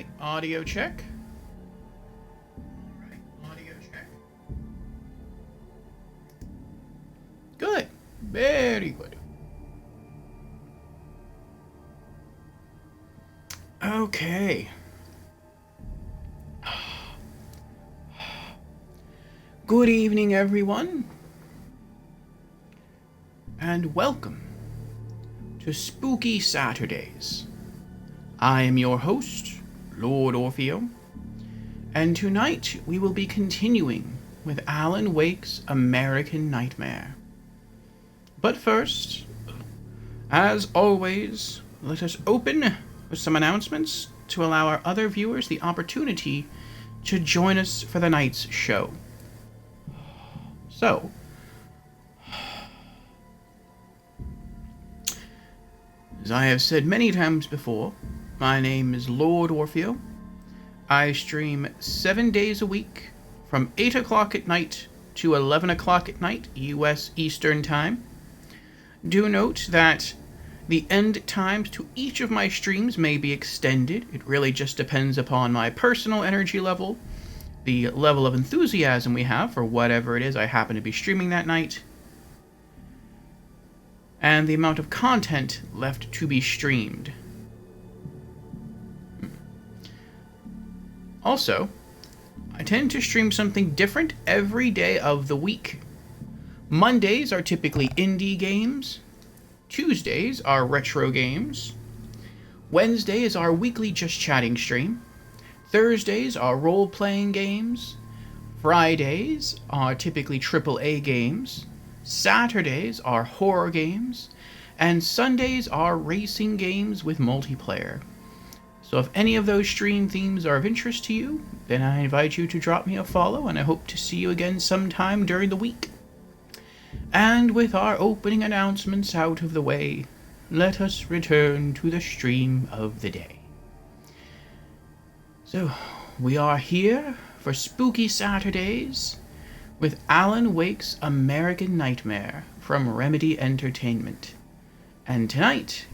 right, audio check. Audio check. Good. Very good. Okay. Good evening, everyone, and welcome to Spooky Saturdays. I am your host, Lord Orfeo, and tonight we will be continuing with Alan Wake's American Nightmare. But first, as always, let us open with some announcements to allow our other viewers the opportunity to join us for the night's show. So, as I have said many times before, my name is Lord Orfeo. I stream 7 days a week from 8 o'clock at night to 11 o'clock at night, U.S. Eastern Time. Do note that the end times to each of my streams may be extended. It really just depends upon my personal energy level, the level of enthusiasm we have for whatever it is I happen to be streaming that night, and the amount of content left to be streamed. Also, I tend to stream something different every day of the week. Mondays are typically indie games. Tuesdays are retro games. Wednesday is our weekly Just Chatting stream. Thursdays are role-playing games. Fridays are typically AAA games. Saturdays are horror games. And Sundays are racing games with multiplayer. So if any of those stream themes are of interest to you, then I invite you to drop me a follow, and I hope to see you again sometime during the week. And with our opening announcements out of the way, let us return to the stream of the day. So, we are here for Spooky Saturdays with Alan Wake's American Nightmare from Remedy Entertainment. And tonight,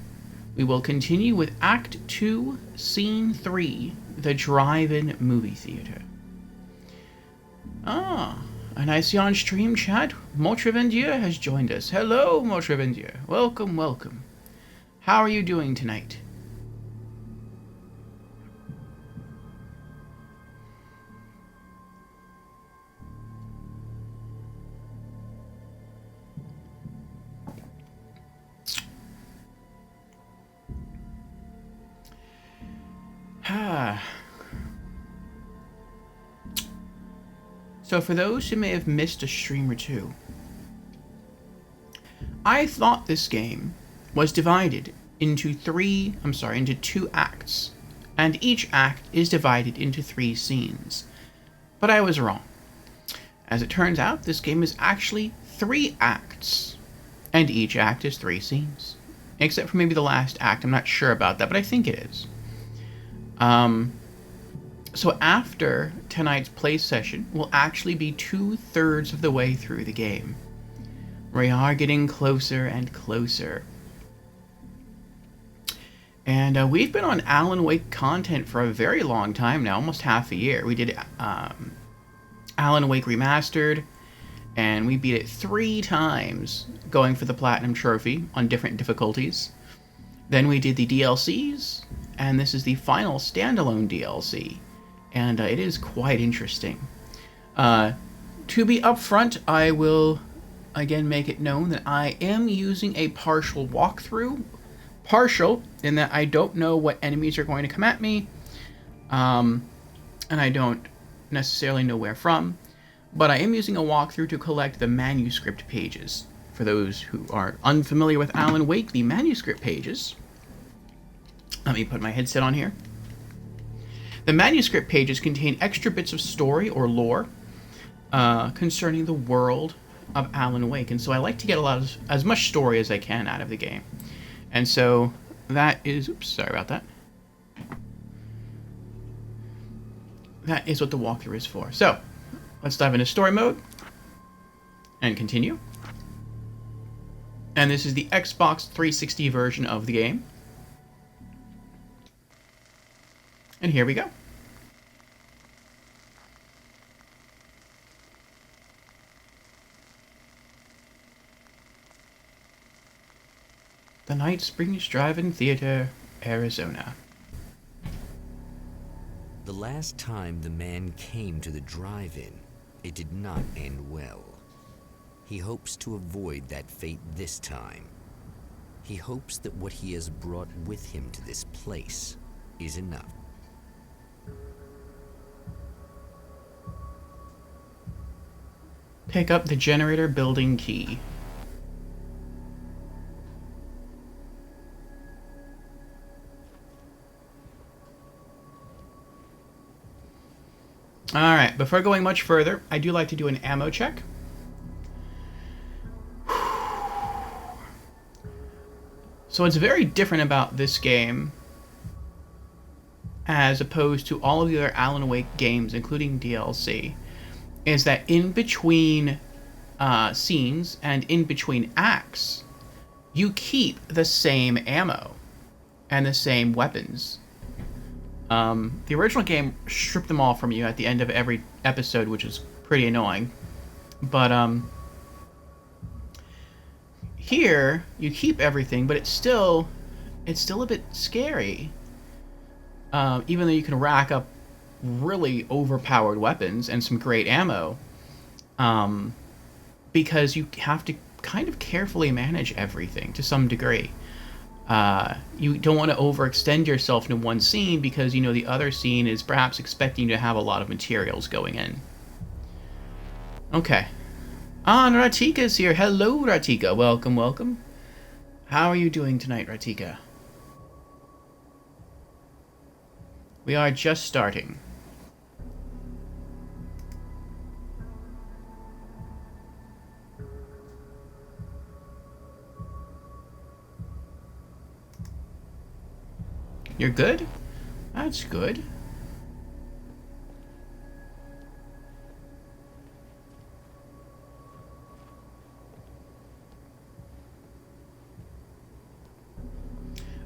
we will continue with Act 2, Scene 3, the Drive-In Movie Theater. And I see on stream chat, Motrevendier has joined us. Hello, Motrevendier. Welcome, welcome. How are you doing tonight? So for those who may have missed a stream or two, I thought this game was divided into two acts, and each act is divided into 3 scenes. But I was wrong. As it turns out, this game is actually 3 acts, and each act is 3 scenes. Except for maybe the last act, I'm not sure about that, but I think it is. So after tonight's play session, we'll actually be 2/3 of the way through the game. We are getting closer and closer. And we've been on Alan Wake content for a very long time now, almost half a year. We did Alan Wake Remastered, and we beat it 3 times, going for the Platinum Trophy on different difficulties. Then we did the DLCs, and this is the final standalone DLC. And it is quite interesting. To be upfront, I will again make it known that I am using a partial walkthrough. Partial, in that I don't know what enemies are going to come at me, and I don't necessarily know where from, but I am using a walkthrough to collect the manuscript pages. For those who are unfamiliar with Alan Wake, the manuscript pages... Let me put my headset on here. The manuscript pages contain extra bits of story or lore concerning the world of Alan Wake, and so I like to get as much story as I can out of the game. And so that is... Oops, sorry about that. That is what the walkthrough is for. So, let's dive into story mode and continue. And this is the Xbox 360 version of the game. And here we go. The Night Springs Drive-In Theater, Arizona. The last time the man came to the drive-in, it did not end well. He hopes to avoid that fate this time. He hopes that what he has brought with him to this place is enough. Pick up the generator building key. Alright, before going much further, I do like to do an ammo check. So what's very different about this game, as opposed to all of the other Alan Wake games, including DLC, is that in between scenes and in between acts, you keep the same ammo and the same weapons. The original game stripped them all from you at the end of every episode, which is pretty annoying. But here you keep everything, but it's still a bit scary. Even though you can rack up really overpowered weapons and some great ammo, because you have to kind of carefully manage everything to some degree. You don't want to overextend yourself in one scene because you know the other scene is perhaps expecting you to have a lot of materials going in. Okay. Ratika's here. Hello, Ratika. Welcome, welcome. How are you doing tonight, Ratika? We are just starting. You're good? That's good.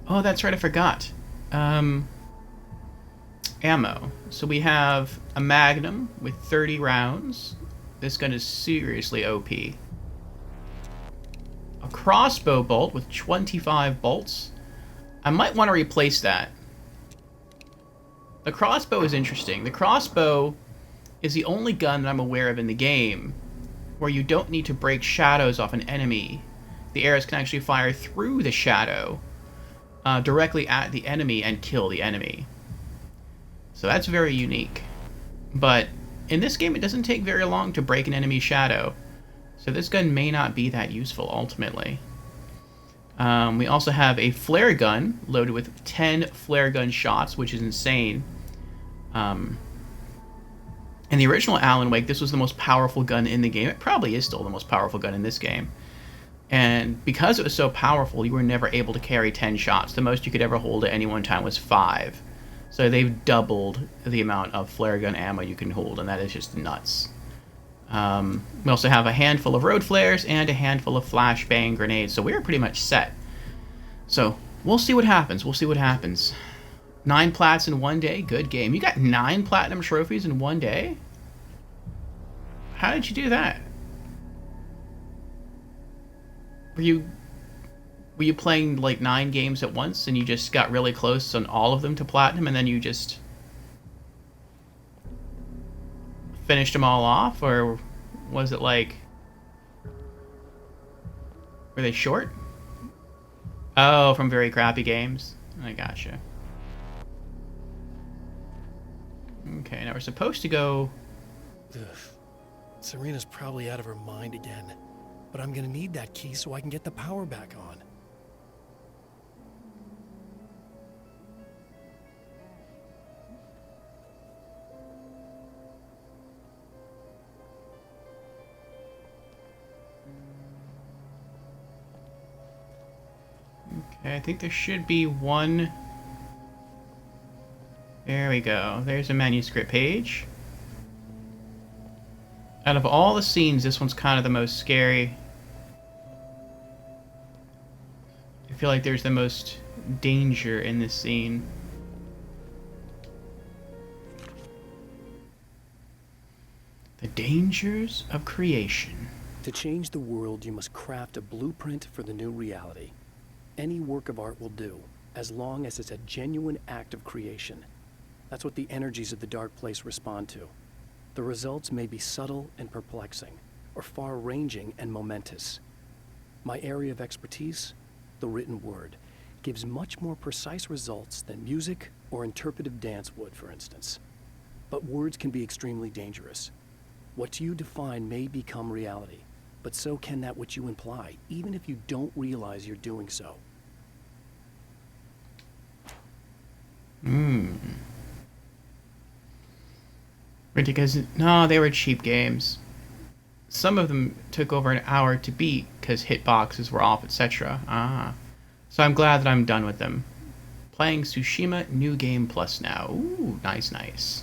Oh, that's right, I forgot. Ammo. So we have a Magnum with 30 rounds. This gun is seriously OP. A crossbow bolt with 25 bolts. I might want to replace that. The crossbow is interesting. The crossbow is the only gun that I'm aware of in the game where you don't need to break shadows off an enemy. The arrows can actually fire through the shadow directly at the enemy and kill the enemy. So that's very unique. But in this game, it doesn't take very long to break an enemy's shadow. So this gun may not be that useful ultimately. We also have a flare gun loaded with 10 flare gun shots, which is insane. In the original Alan Wake, this was the most powerful gun in the game. It probably is still the most powerful gun in this game. And because it was so powerful, you were never able to carry 10 shots. The most you could ever hold at any one time was 5. So they've doubled the amount of flare gun ammo you can hold, and that is just nuts. We also have a handful of road flares and a handful of flashbang grenades, so we're pretty much set. So we'll see what happens. 9 plats in one day. Good game. You got 9 platinum trophies in one day? How did you do that? Were you playing like 9 games at once and you just got really close on all of them to platinum and then you just finished them all off? Or was it like... Were they short? Oh, from very crappy games? I gotcha. Okay, now we're supposed to go... Ugh. Serena's probably out of her mind again. But I'm gonna need that key so I can get the power back on. Okay, I think there should be one... There we go. There's a manuscript page. Out of all the scenes, this one's kind of the most scary. I feel like there's the most danger in this scene. The dangers of creation. To change the world, you must craft a blueprint for the new reality. Any work of art will do, as long as it's a genuine act of creation. That's what the energies of the dark place respond to. The results may be subtle and perplexing, or far-ranging and momentous. My area of expertise, the written word, gives much more precise results than music or interpretive dance would, for instance. But words can be extremely dangerous. What you define may become reality, but so can that which you imply, even if you don't realize you're doing so. Because, no, they were cheap games. Some of them took over an hour to beat because hitboxes were off, etc. So I'm glad that I'm done with them. Playing Tsushima New Game Plus now. Ooh, nice, nice.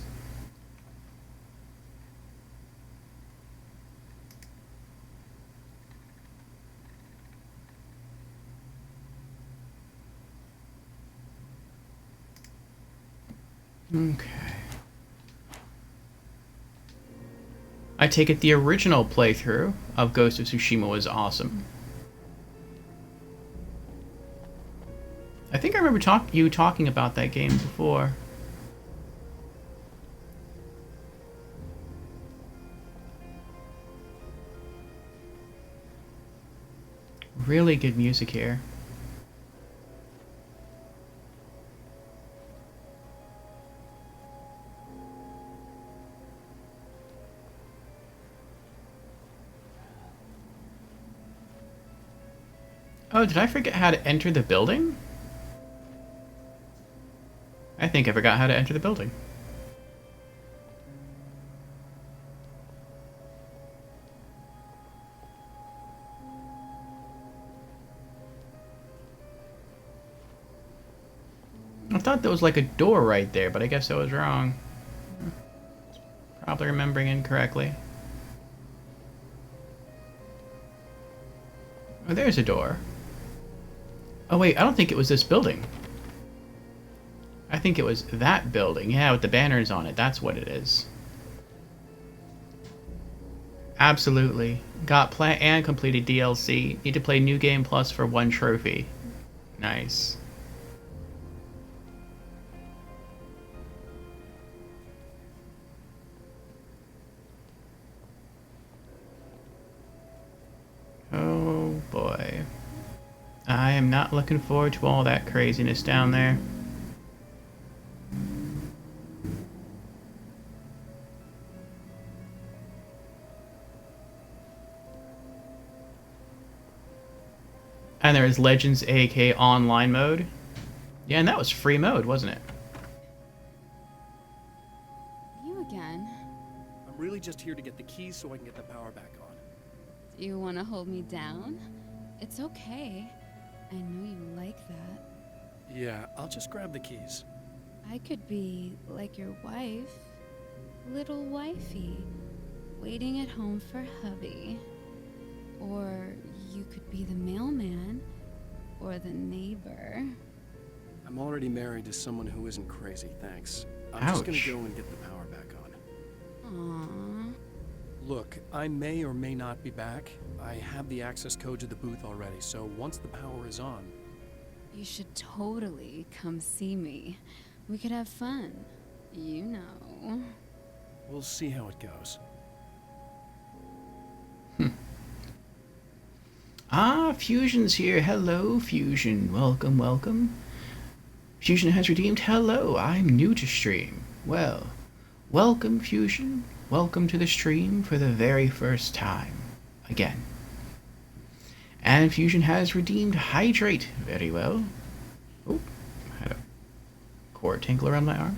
Okay. I take it the original playthrough of Ghost of Tsushima was awesome. I think I remember you talking about that game before. Really good music here. Oh, did I forget how to enter the building? I think I forgot how to enter the building. I thought there was like a door right there, but I guess I was wrong. Probably remembering incorrectly. Oh, there's a door. Oh wait, I don't think it was this building. I think it was that building. Yeah, with the banners on it. That's what it is. Absolutely. Got play and completed DLC. Need to play New Game Plus for 1 trophy. Nice. Oh boy. I am not looking forward to all that craziness down there. And there is Legends AK online mode. Yeah, and that was free mode, wasn't it? You again? I'm really just here to get the keys so I can get the power back on. Do you want to hold me down? It's okay. I know you like that. Yeah, I'll just grab the keys. I could be like your wife, little wifey, waiting at home for hubby. Or you could be the mailman, or the neighbor. I'm already married to someone who isn't crazy, thanks. I'm just gonna go and get the power back on. Aww. Look, I may or may not be back. I have the access code to the booth already, so once the power is on... You should totally come see me. We could have fun. You know. We'll see how it goes. Ah, Fusion's here. Hello, Fusion. Welcome, welcome. Fusion has redeemed. Hello, I'm new to stream. Well, welcome, Fusion. Welcome to the stream for the very first time. Again. And Fusion has redeemed Hydrate. Very well. Oh, I had a cord tinkle around my arm.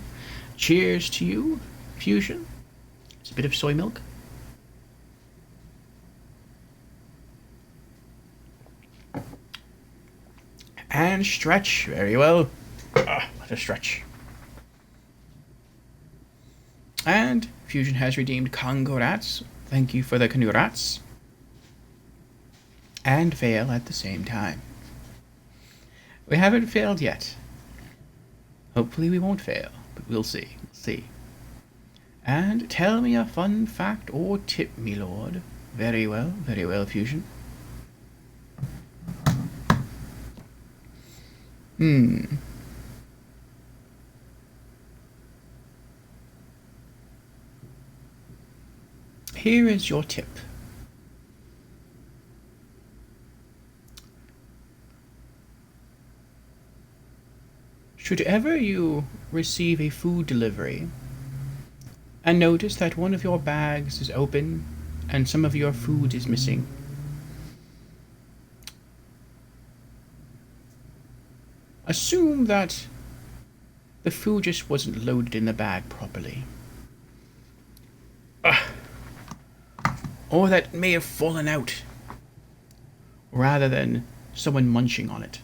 Cheers to you, Fusion. It's a bit of soy milk. And stretch. Very well. Let us stretch. And Fusion has redeemed Congrats. Thank you for the congrats. And fail at the same time. We haven't failed yet. Hopefully we won't fail, but we'll see. We'll see. And tell me a fun fact or tip, me lord. Very well, Fusion. Here is your tip. Should ever you receive a food delivery and notice that one of your bags is open and some of your food is missing, assume that the food just wasn't loaded in the bag properly. Or that it may have fallen out, rather than someone munching on it.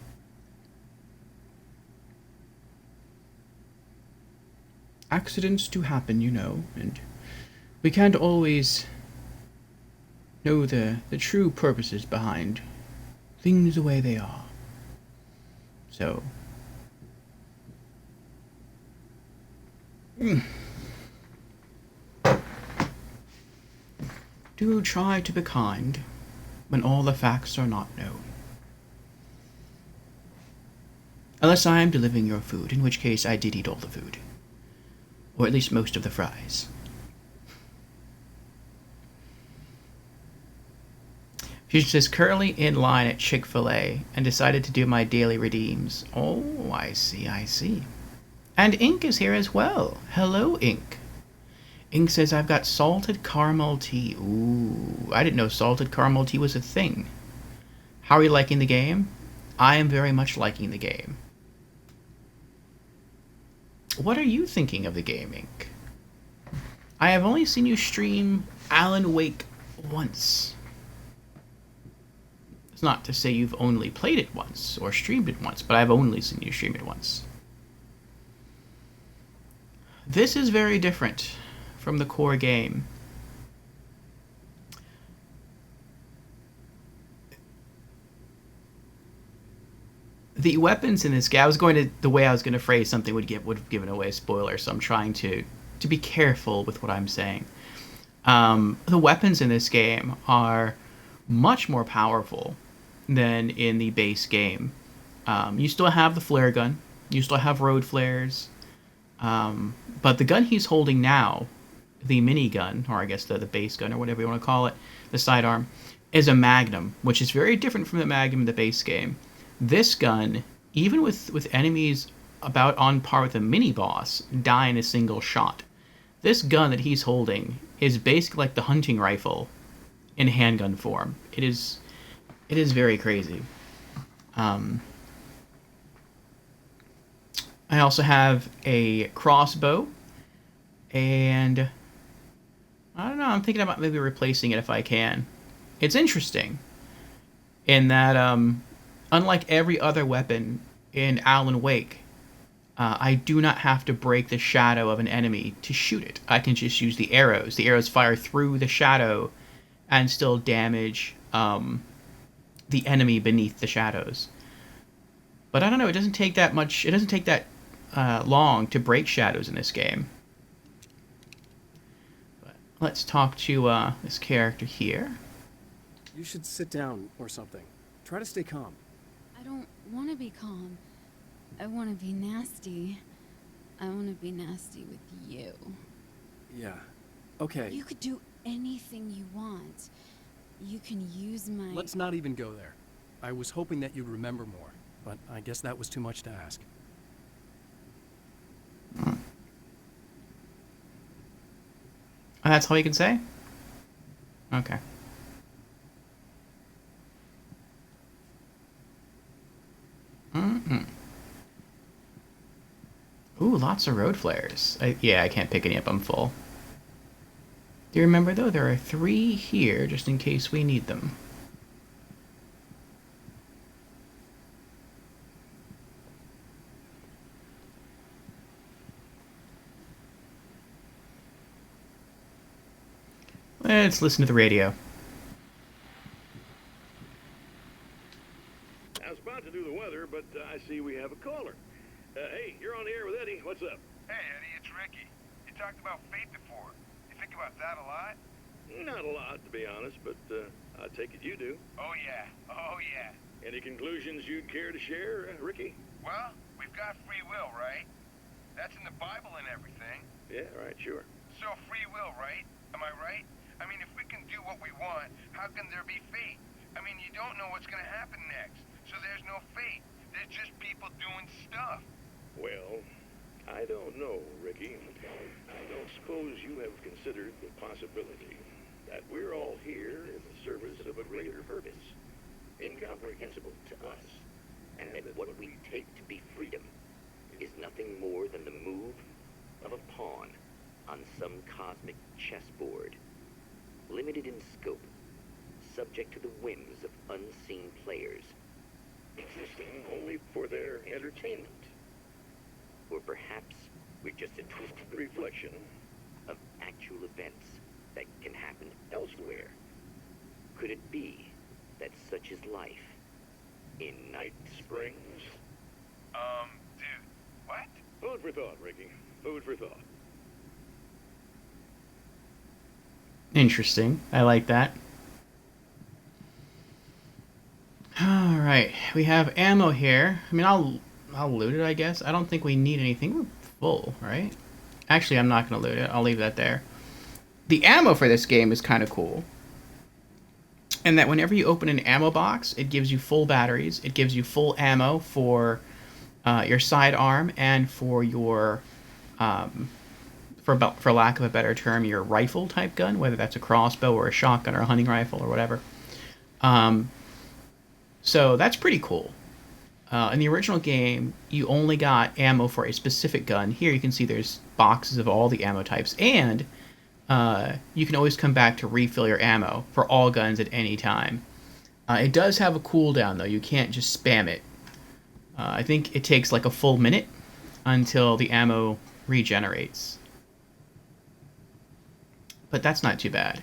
Accidents do happen, you know, and we can't always know the true purposes behind things the way they are. So, do try to be kind when all the facts are not known. Unless I am delivering your food, in which case I did eat all the food. Or at least most of the fries. Fusion says, currently in line at Chick-fil-A and decided to do my daily redeems. Oh, I see. And Ink is here as well. Hello, Ink. Ink says, I've got salted caramel tea. Ooh, I didn't know salted caramel tea was a thing. How are you liking the game? I am very much liking the game. What are you thinking of the game, Ink? I have only seen you stream Alan Wake once. It's not to say you've only played it once or streamed it once, but I've only seen you stream it once. This is very different from the core game. The weapons in this game, the way I was going to phrase something would have given away a spoiler, so I'm trying to be careful with what I'm saying. The weapons in this game are much more powerful than in the base game. You still have the flare gun, you still have road flares, but the gun he's holding now, the minigun, or I guess the base gun, or whatever you want to call it, the sidearm, is a Magnum, which is very different from the Magnum in the base game. This gun, even with enemies about on par with a mini-boss, die in a single shot. This gun that he's holding is basically like the hunting rifle in handgun form. It is very crazy. I also have a crossbow, and I don't know, I'm thinking about maybe replacing it if I can. It's interesting in that, unlike every other weapon in Alan Wake, I do not have to break the shadow of an enemy to shoot it. I can just use the arrows. The arrows fire through the shadow and still damage the enemy beneath the shadows. But I don't know, it doesn't take that much, it doesn't take that long to break shadows in this game. But let's talk to this character here. You should sit down or something. Try to stay calm. I don't want to be calm. I want to be nasty. I want to be nasty with you. Yeah. Okay. You could do anything you want. You can use my... Let's not even go there. I was hoping that you'd remember more, but I guess that was too much to ask. And that's all you can say? Okay. Ooh, lots of road flares. Yeah, I can't pick any up, I'm full. Do you remember, though, there are 3 here, just in case we need them. Let's listen to the radio. I was about to do the weather, but I see we have a caller. Hey, you're on the air with Eddie. What's up? Hey, Eddie, it's Ricky. You talked about about fate before? You think about that a lot? Not a lot, to be honest, but I take it you do. Oh yeah, oh yeah. Any conclusions you'd care to share, Ricky? Well, we've got free will, right? That's in the Bible and everything. Yeah, right, sure. So free will, right? Am I right? I mean, if we can do what we want, how can there be fate? I mean, you don't know what's gonna happen next, so there's no fate. There's just people doing stuff. Well, I don't know, Ricky. I don't suppose you have considered the possibility that we're all here in the service of a greater purpose, incomprehensible to us, and that what we take to be freedom is nothing more than the move of a pawn on some cosmic chessboard, limited in scope, subject to the whims of unseen players, existing only for their entertainment. or perhaps we're just a twisted Reflection of actual events that can happen elsewhere. Could it be that such is life in Night Springs? Dude, what? Food for thought, Ricky. Food for thought. Interesting. I like that. Alright, we have ammo here. I mean, I'll loot it, I guess. I don't think we need anything. We're full, right? Actually, I'm not going to loot it. I'll leave that there. The ammo for this game is kind of cool. And that whenever you open an ammo box, it gives you full batteries. It gives you full ammo for your sidearm and for your, for lack of a better term, your rifle type gun, whether that's a crossbow or a shotgun or a hunting rifle or whatever. So that's pretty cool. In the original game, you only got ammo for a specific gun. Here you can see there's boxes of all the ammo types, and you can always come back to refill your ammo for all guns at any time. It does have a cooldown, though. You can't just spam it. I think it takes like a full minute until the ammo regenerates. But that's not too bad.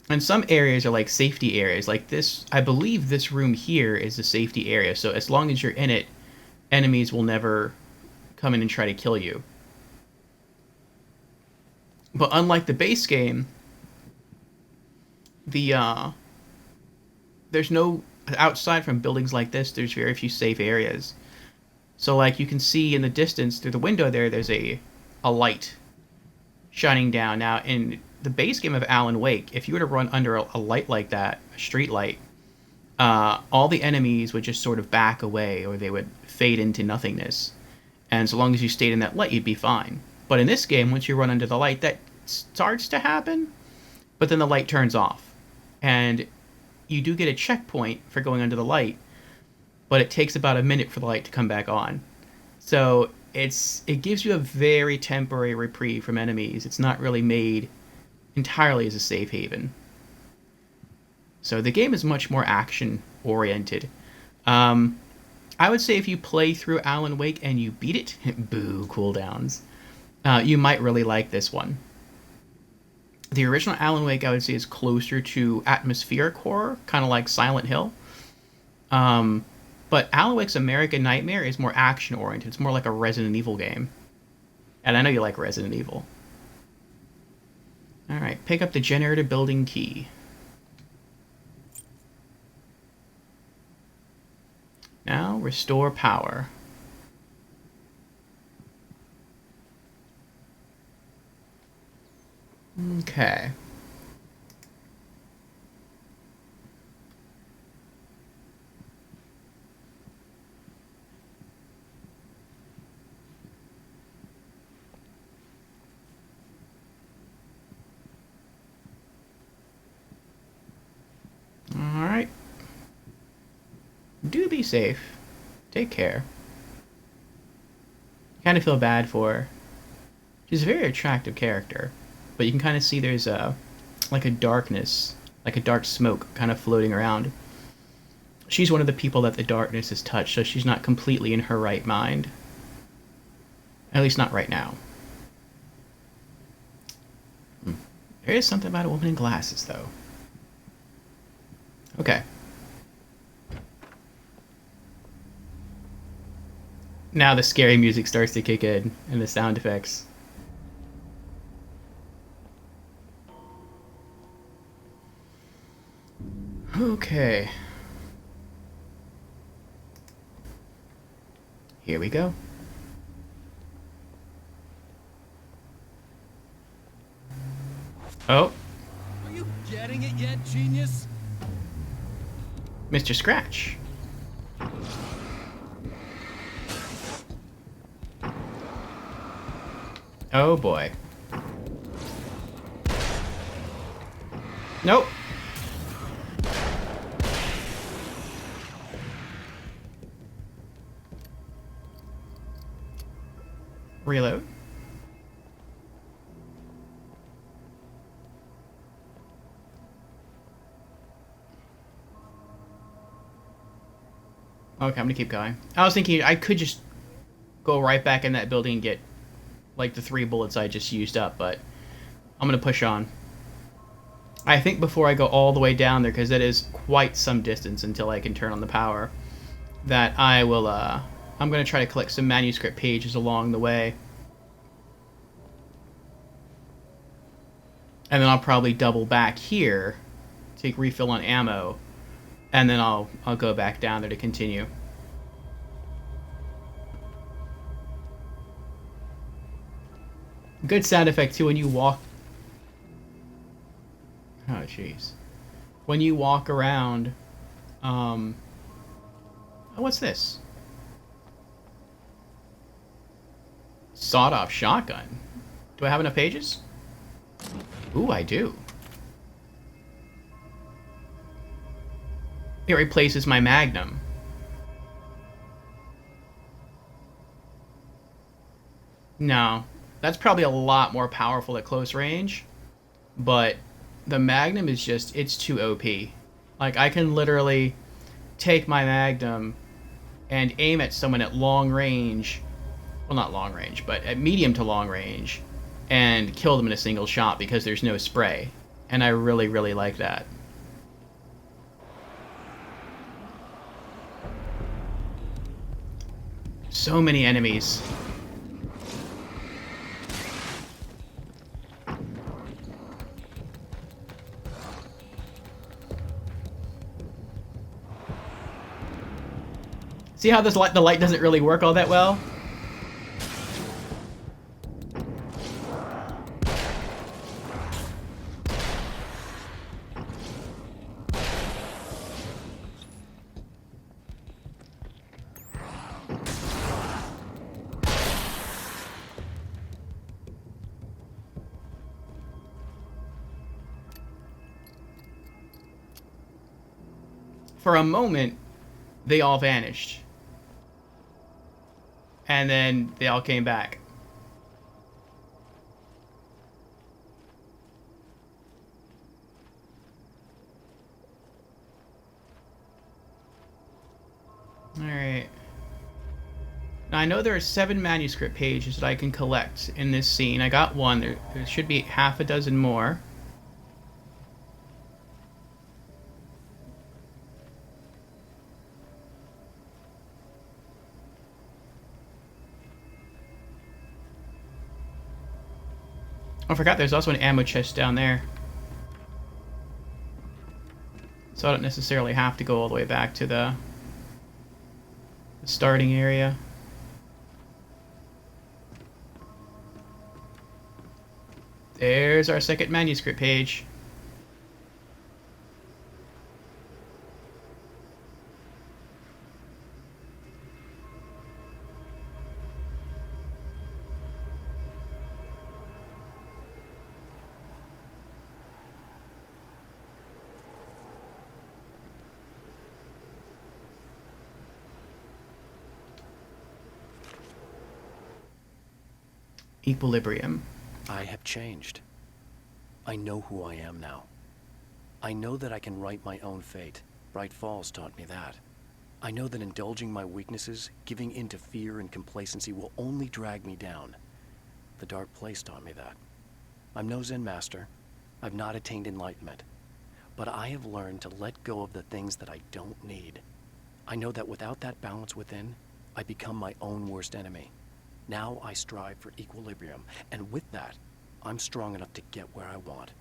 And some areas are like safety areas. Like this, I believe this room here is a safety area. So as long as you're in it, enemies will never come in and try to kill you. But unlike the base game, there's no, outside from buildings like this, there's very few safe areas. So like you can see in the distance through the window there's a light shining down. Now in the base game of Alan Wake, if you were to run under a light like that, a street light, all the enemies would just sort of back away, or they would fade into nothingness. And so long as you stayed in that light, you'd be fine. But in this game, once you run under the light, that starts to happen, but then the light turns off. And you do get a checkpoint for going under the light, but it takes about a minute for the light to come back on. So it gives you a very temporary reprieve from enemies. It's not really made entirely as a safe haven. So the game is much more action-oriented. I would say if you play through Alan Wake and you beat it, boo, cooldowns, you might really like this one. The original Alan Wake, I would say, is closer to atmospheric horror, kind of like Silent Hill. But Alan Wake's American Nightmare is more action-oriented. It's more like a Resident Evil game. And I know you like Resident Evil. Alright, pick up the generator building key. Now, restore power. Okay. Alright. Do be safe. Take care. Kind of feel bad for her. She's a very attractive character, but you can kind of see there's like a darkness, like a dark smoke kind of floating around. She's one of the people that the darkness has touched, so she's not completely in her right mind. At least not right now. There is something about a woman in glasses, though. Okay. Now the scary music starts to kick in, and the sound effects. Okay. Here we go. Oh. Are you getting it yet, genius? Mr. Scratch. Oh boy. Nope. Reload. Okay, I'm gonna keep going. I was thinking I could just go right back in that building and get like the 3 bullets I just used up, but I'm gonna push on. I think before I go all the way down there, because that is quite some distance until I can turn on the power, that I will, I'm gonna try to collect some manuscript pages along the way. And then I'll probably double back here to refill on ammo, and then I'll go back down there to continue. Good sound effect too when you walk. Oh jeez. When you walk around, oh, what's this? Sawed-off shotgun. Do I have enough pages? Ooh, I do. It replaces my Magnum. No, that's probably a lot more powerful at close range, but the Magnum is just, it's too OP. Like, I can literally take my Magnum and aim at someone at long range, well, not long range, but at medium to long range, and kill them in a single shot because there's no spray. And I really, really like that. So many enemies. See how this the light doesn't really work all that well? For a moment, they all vanished. And then they all came back. Alright. Now I know there are 7 manuscript pages that I can collect in this scene. I got one. There should be half a dozen more. I forgot there's also an ammo chest down there. So I don't necessarily have to go all the way back to the starting area. There's our second manuscript page. Equilibrium. I have changed. I know who I am now. I know that I can write my own fate. Bright Falls taught me that. I know that indulging my weaknesses, giving in to fear and complacency will only drag me down. The Dark Place taught me that. I'm no Zen master. I've not attained enlightenment. But I have learned to let go of the things that I don't need. I know that without that balance within, I become my own worst enemy. Now I strive for equilibrium, and with that, I'm strong enough to get where I want.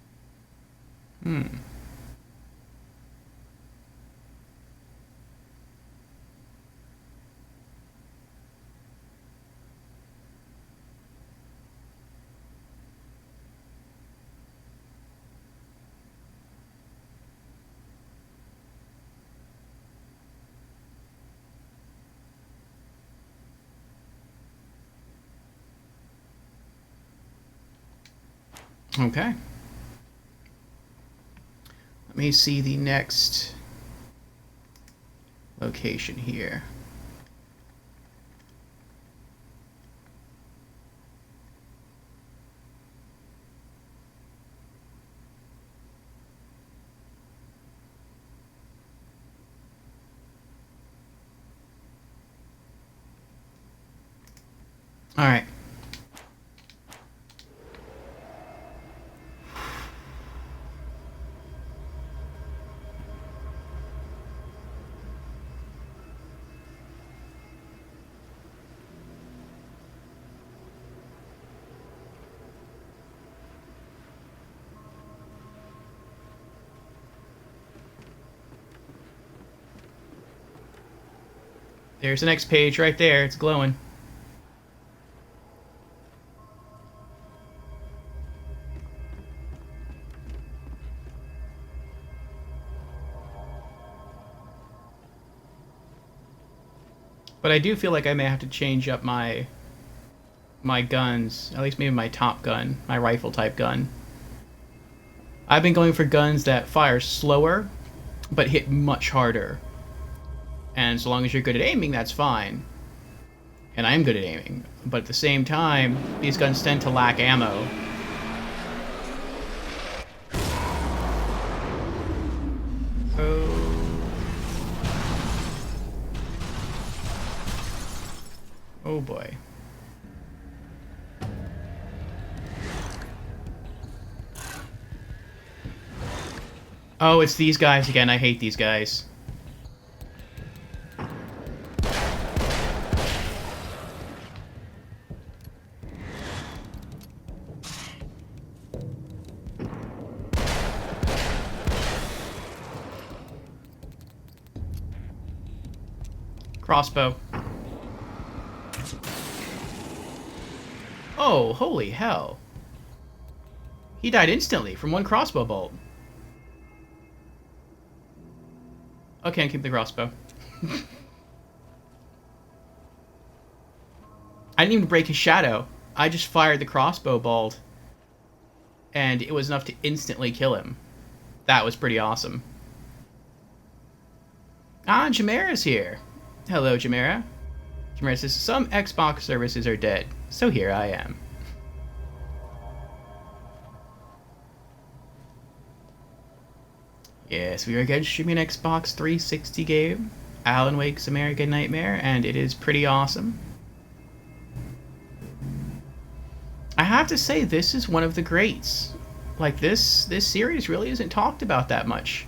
Okay. Let me see the next location here. All right. There's the next page right there. It's glowing. But I do feel like I may have to change up my guns. At least maybe my top gun, my rifle type gun. I've been going for guns that fire slower, but hit much harder. And so long as you're good at aiming, that's fine. And I am good at aiming. But at the same time, these guns tend to lack ammo. Oh boy. Oh, it's these guys again. I hate these guys. Crossbow. Oh, holy hell. He died instantly from one crossbow bolt. Okay, I'll keep the crossbow. I didn't even break his shadow. I just fired the crossbow bolt, and it was enough to instantly kill him. That was pretty awesome. Ah, Jamera's here. Hello, Jamera. Jamera says, some Xbox services are dead, so here I am. Yes, we are again streaming an Xbox 360 game, Alan Wake's American Nightmare, and it is pretty awesome. I have to say, this is one of the greats. Like, this series really isn't talked about that much.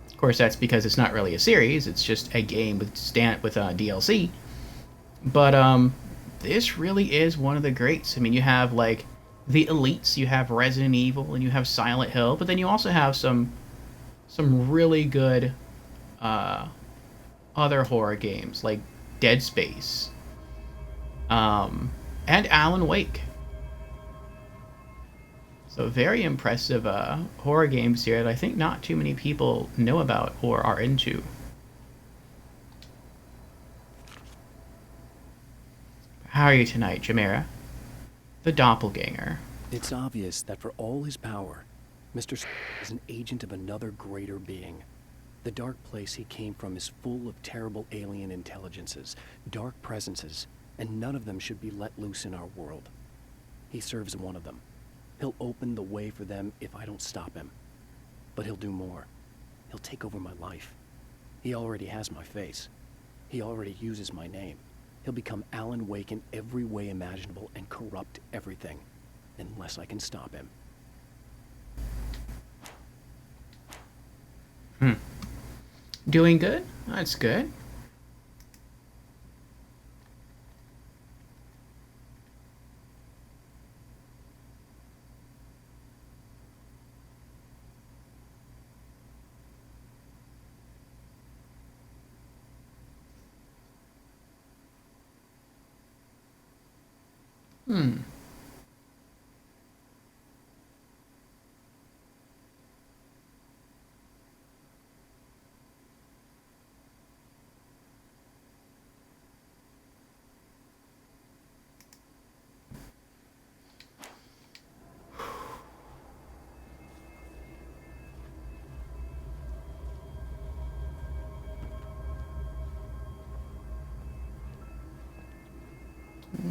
Of course, that's because it's not really a series, it's just a game with DLC. But, this really is one of the greats. I mean, you have, like, the elites, you have Resident Evil, and you have Silent Hill, but then you also have some really good other horror games like Dead Space and Alan Wake. So very impressive horror games here that I think not too many people know about or are into. How are you tonight, Jamera? The doppelganger. It's obvious that for all his power, Mr. is an agent of another greater being. The dark place he came from is full of terrible alien intelligences, dark presences, and none of them should be let loose in our world. He serves one of them. He'll open the way for them if I don't stop him. But he'll do more. He'll take over my life. He already has my face. He already uses my name. He'll become Alan Wake in every way imaginable and corrupt everything, unless I can stop him. Doing good? That's good. Hmm.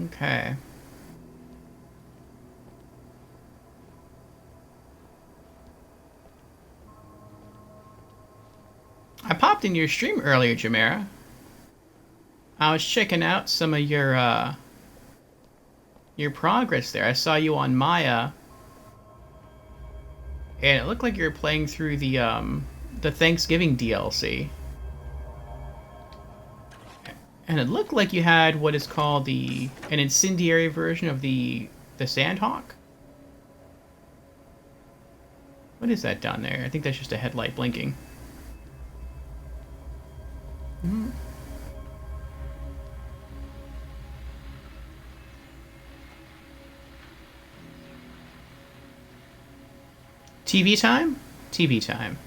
Okay. I popped in your stream earlier, Jamera. I was checking out some of your progress there. I saw you on Maya, and it looked like you were playing through the Thanksgiving DLC. And it looked like you had what is called an incendiary version of the Sandhawk. What is that down there? I think that's just a headlight blinking. Mm-hmm. TV time? TV time.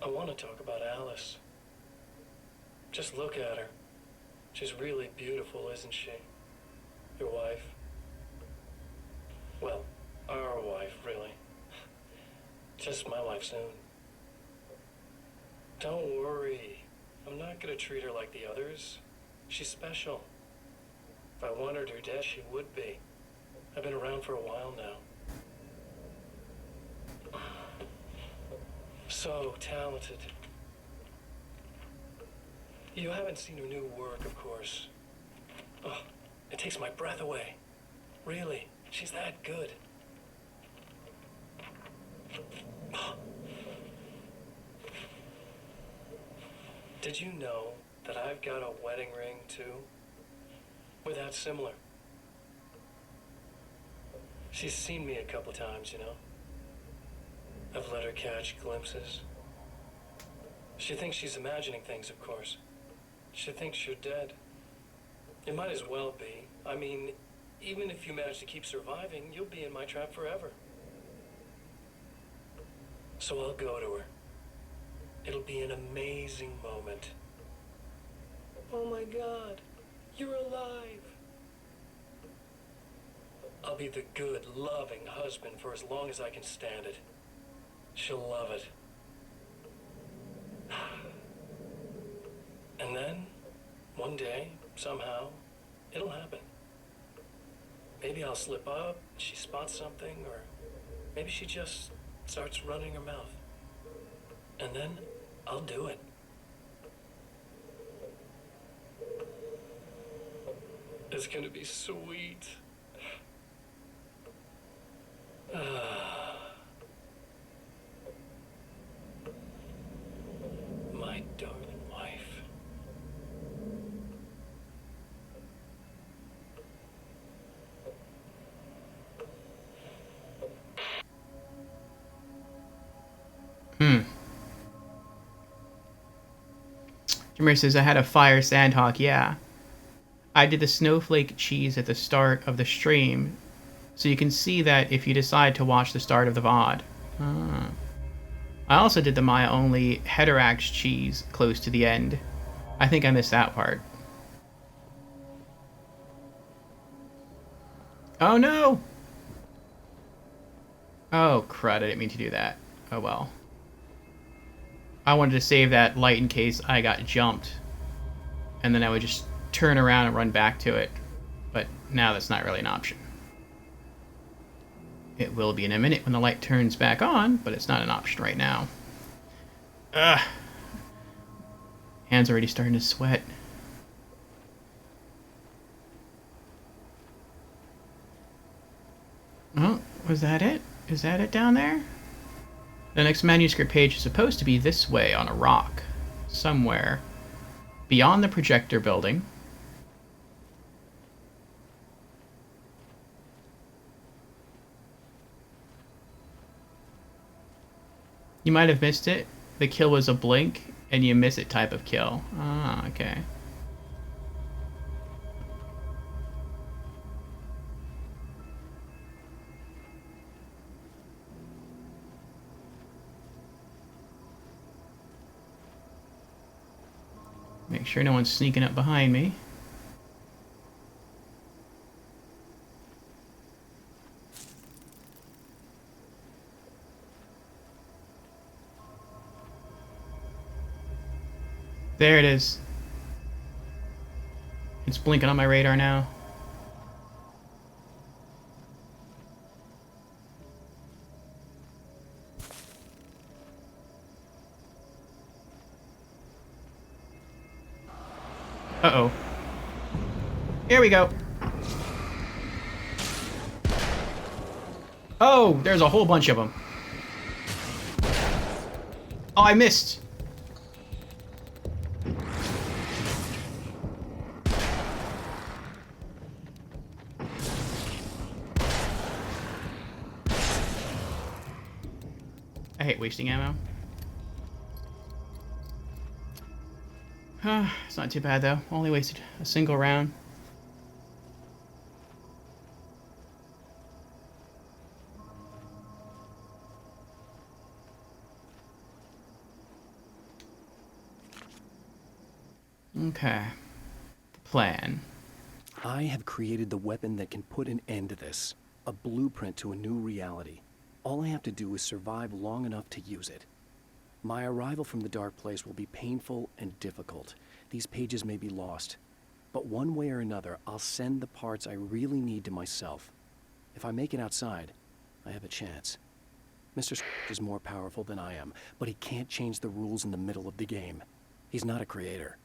I want to talk about Alice. Just look at her. She's really beautiful, isn't she? Your wife. Well, our wife, really. Just my wife soon. Don't worry. I'm not gonna treat her like the others. She's special. If I wanted her dead, she would be. I've been around for a while now. So talented. You haven't seen her new work, of course. Oh, it takes my breath away. Really, she's that good. Did you know that I've got a wedding ring, too? We're that similar. She's seen me a couple times, you know. I've let her catch glimpses. She thinks she's imagining things, of course. She thinks you're dead. It might as well be. I mean, even if you manage to keep surviving, you'll be in my trap forever. So I'll go to her. It'll be an amazing moment. Oh my God, you're alive. I'll be the good, loving husband for as long as I can stand it. She'll love it. And then, one day, somehow, it'll happen. Maybe I'll slip up, she spots something, or maybe she just starts running her mouth. And then, I'll do it. It's gonna be sweet. My darling wife. Jameer says, I had a fire Sandhawk, yeah. I did the snowflake cheese at the start of the stream, so you can see that if you decide to watch the start of the VOD. Ah. I also did the Maya only Hederax cheese close to the end. I think I missed that part. Oh no! Oh crud, I didn't mean to do that. Oh well. I wanted to save that light in case I got jumped. And then I would just turn around and run back to it. But now that's not really an option. It will be in a minute when the light turns back on, but it's not an option right now. Ugh. Hands already starting to sweat. Oh, was that it? Is that it down there? The next manuscript page is supposed to be this way on a rock. Somewhere. Beyond the projector building. You might have missed it. The kill was a blink, and you miss it type of kill. Ah, okay. Make sure no one's sneaking up behind me. There it is. It's blinking on my radar now. Uh-oh. Here we go. Oh, there's a whole bunch of them. Oh, I missed. I hate wasting ammo. It's not too bad though. Only wasted a single round. Okay. The plan. I have created the weapon that can put an end to this. A blueprint to a new reality. All I have to do is survive long enough to use it. My arrival from the dark place will be painful and difficult. These pages may be lost. But one way or another, I'll send the parts I really need to myself. If I make it outside, I have a chance. Mr. is more powerful than I am, but he can't change the rules in the middle of the game. He's not a creator.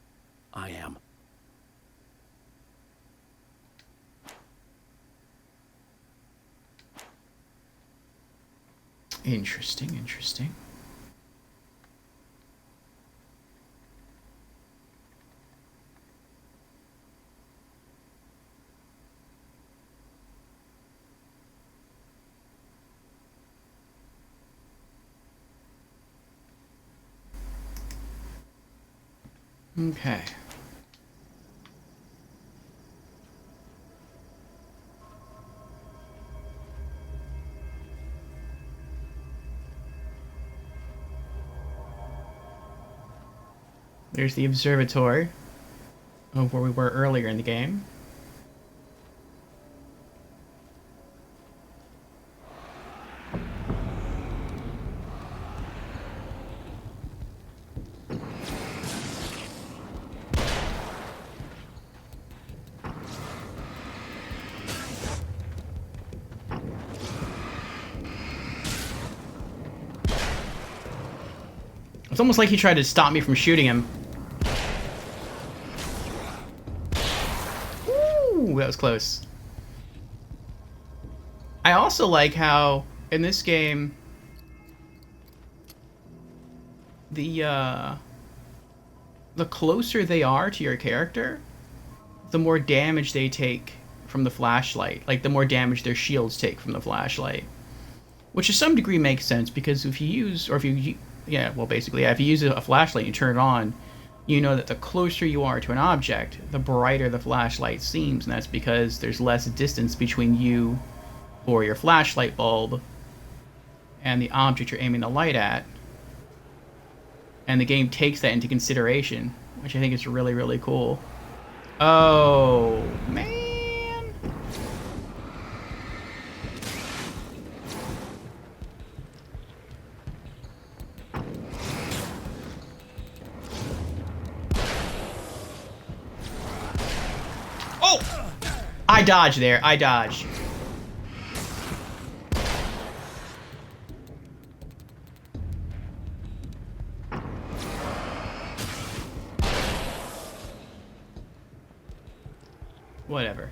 I am. Interesting, interesting. Okay. There's the observatory of where we were earlier in the game. It's almost like he tried to stop me from shooting him. Ooh, that was close. I also like how, in this game, the closer they are to your character, the more damage they take from the flashlight. Like, the more damage their shields take from the flashlight. Which to some degree makes sense, because if you use, or if you, yeah, well basically, yeah, if you use a flashlight and you turn it on, you know that the closer you are to an object, the brighter the flashlight seems, and that's because there's less distance between you or your flashlight bulb and the object you're aiming the light at. And the game takes that into consideration, which I think is really, really cool. Oh, man. Oh! I dodged there. I dodged. Whatever.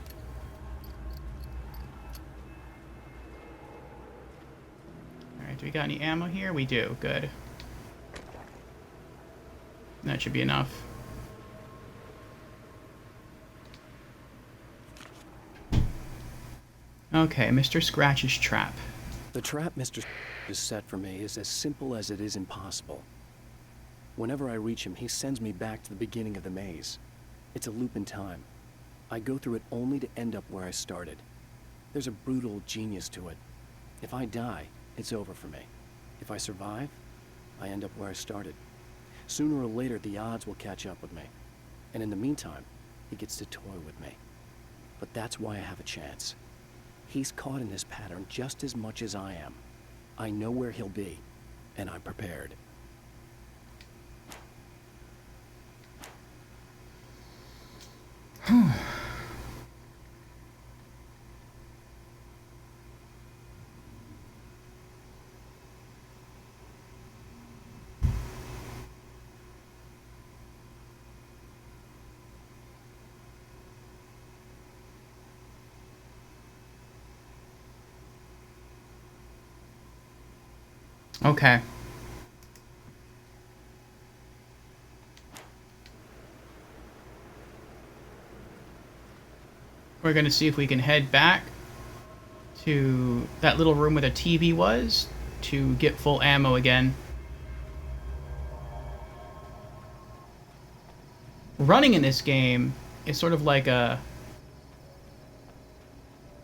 Alright, do we got any ammo here? We do. Good. That should be enough. Okay, Mr. Scratch's trap. The trap Mr. is set for me is as simple as it is impossible. Whenever I reach him, he sends me back to the beginning of the maze. It's a loop in time. I go through it only to end up where I started. There's a brutal genius to it. If I die, it's over for me. If I survive, I end up where I started. Sooner or later, the odds will catch up with me. And in the meantime, he gets to toy with me. But that's why I have a chance. He's caught in this pattern just as much as I am. I know where he'll be, and I'm prepared. Okay. We're gonna see if we can head back to that little room where the TV was to get full ammo again. Running in this game is sort of like a...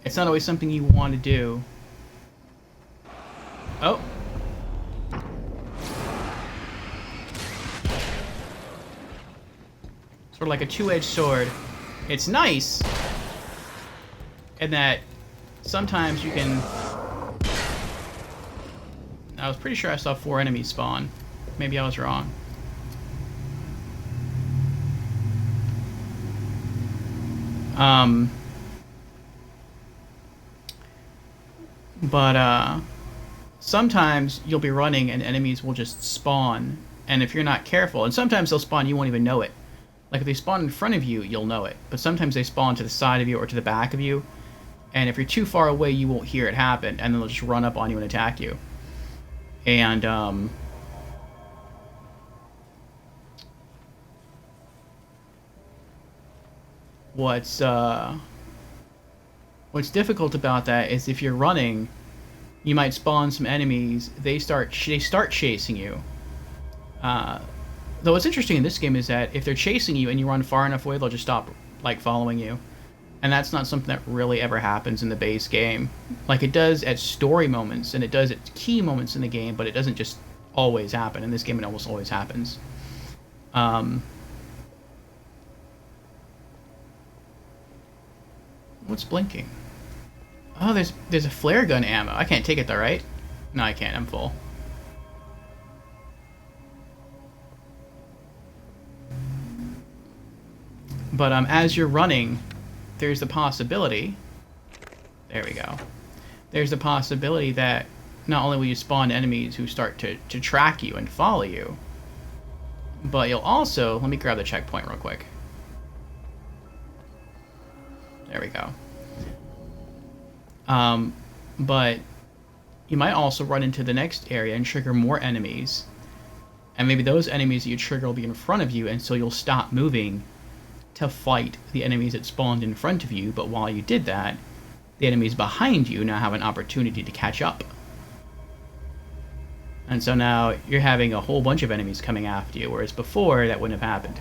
It's not always something you want to do. Oh. Sort of like a two-edged sword. It's nice in that sometimes you can... I was pretty sure I saw 4 enemies spawn. Maybe I was wrong. Sometimes you'll be running and enemies will just spawn, and if you're not careful, and sometimes they'll spawn, you won't even know it. Like if they spawn in front of you, you'll know it, but sometimes they spawn to the side of you or to the back of you, and if you're too far away, you won't hear it happen, and then they'll just run up on you and attack you. And what's difficult about that is if you're running, you might spawn some enemies. They start chasing you. Though what's interesting in this game is that if they're chasing you and you run far enough away, they'll just stop like following you. And that's not something that really ever happens in the base game. Like it does at story moments and it does at key moments in the game, but it doesn't just always happen. In this game, it almost always happens. What's blinking? Oh, there's a flare gun ammo. I can't take it though, right? No, I can't. I'm full. But as you're running, there's the possibility... There we go. There's the possibility that not only will you spawn enemies who start to track you and follow you, but you'll also... Let me grab the checkpoint real quick. There we go. But you might also run into the next area and trigger more enemies. And maybe those enemies that you trigger will be in front of you, and so you'll stop moving to fight the enemies that spawned in front of you, but while you did that, the enemies behind you now have an opportunity to catch up. And so now you're having a whole bunch of enemies coming after you, whereas before that wouldn't have happened.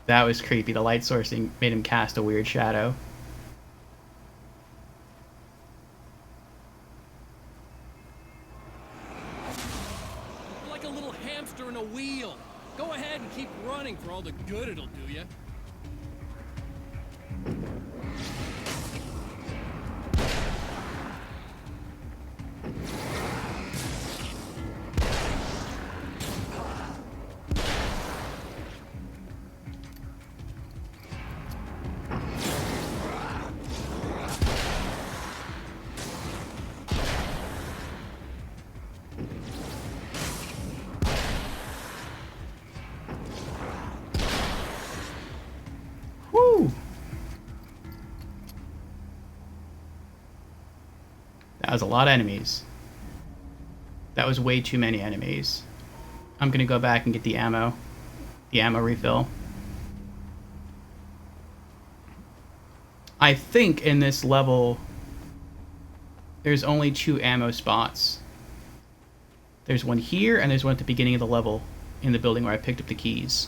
That was creepy. The light sourcing made him cast a weird shadow. You're like a little hamster in a wheel. Go ahead and keep running for all the good it'll do you. That was a lot of enemies. That was way too many enemies. I'm gonna go back and get the ammo refill. I think in this level, there's only 2 ammo spots. There's one here, and there's one at the beginning of the level in the building where I picked up the keys.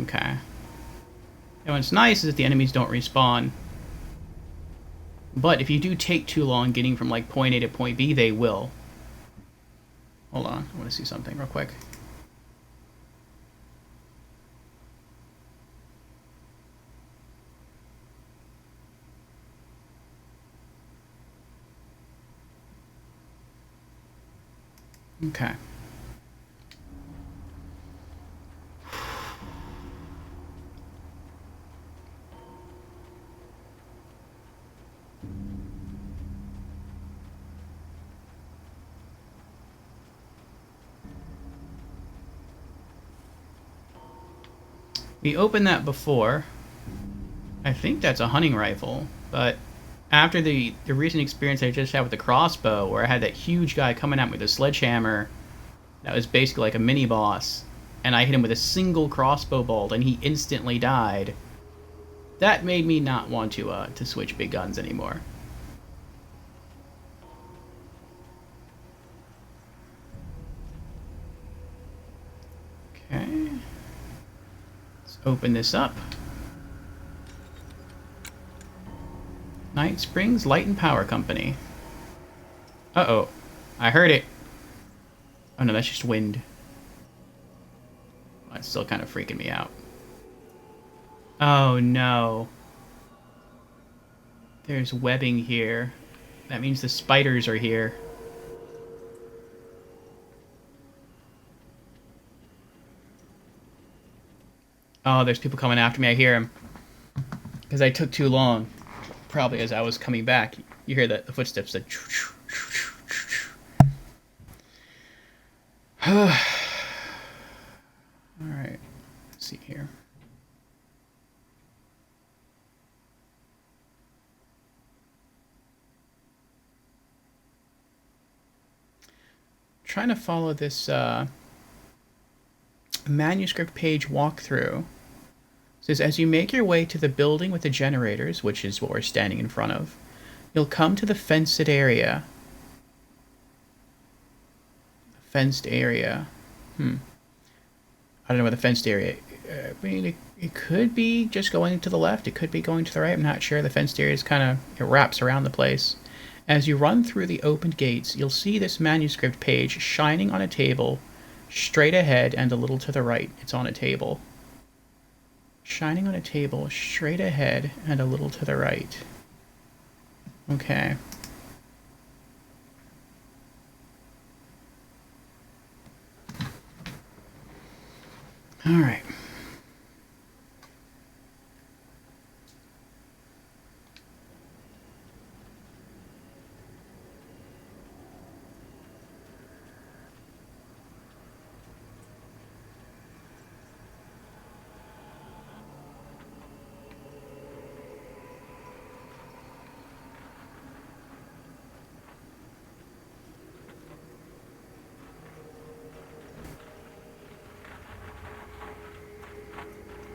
Okay. And what's nice is that the enemies don't respawn. But if you do take too long getting from like point A to point B, they will. Hold on, I want to see something real quick. Okay. We opened that before. I think that's a hunting rifle, but after the recent experience I just had with the crossbow, where I had that huge guy coming at me with a sledgehammer, that was basically like a mini boss, and I hit him with a single crossbow bolt, and he instantly died. That made me not want to switch big guns anymore. Okay. Let's open this up. Night Springs Light and Power Company. Uh-oh. I heard it. Oh no, that's just wind. That's still kind of freaking me out. Oh no. There's webbing here. That means the spiders are here. Oh, there's people coming after me. I hear them. Because I took too long. Probably as I was coming back. You hear the footsteps. The Alright. Let's see here. Trying to follow this manuscript page walkthrough. It says, as you make your way to the building with the generators, which is what we're standing in front of, you'll come to the fenced area. Fenced area. I don't know what the fenced area. I mean, it could be just going to the left. It could be going to the right. I'm not sure. The fenced area is kind of, it wraps around the place. As you run through the opened gates, you'll see this manuscript page shining on a table straight ahead and a little to the right. It's on a table. Shining on a table straight ahead and a little to the right. Okay. All right.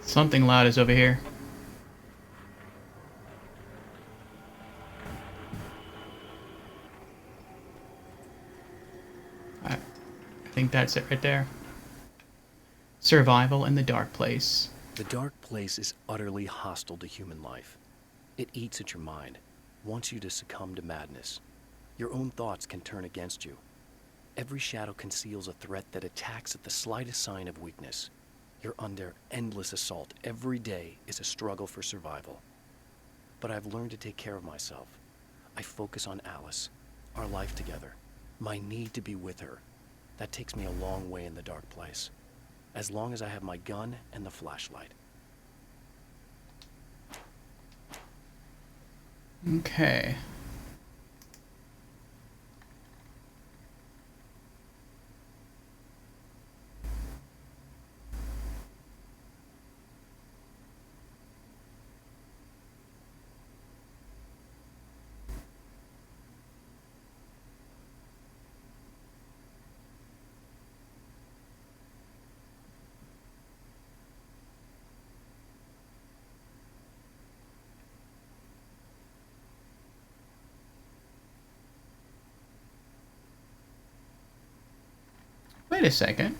Something loud is over here. I think that's it right there. Survival in the Dark Place. The Dark Place is utterly hostile to human life. It eats at your mind, wants you to succumb to madness. Your own thoughts can turn against you. Every shadow conceals a threat that attacks at the slightest sign of weakness. You're under endless assault. Every day is a struggle for survival. But I've learned to take care of myself. I focus on Alice, our life together, my need to be with her. That takes me a long way in the Dark Place. As long as I have my gun and the flashlight. Okay. Wait a second.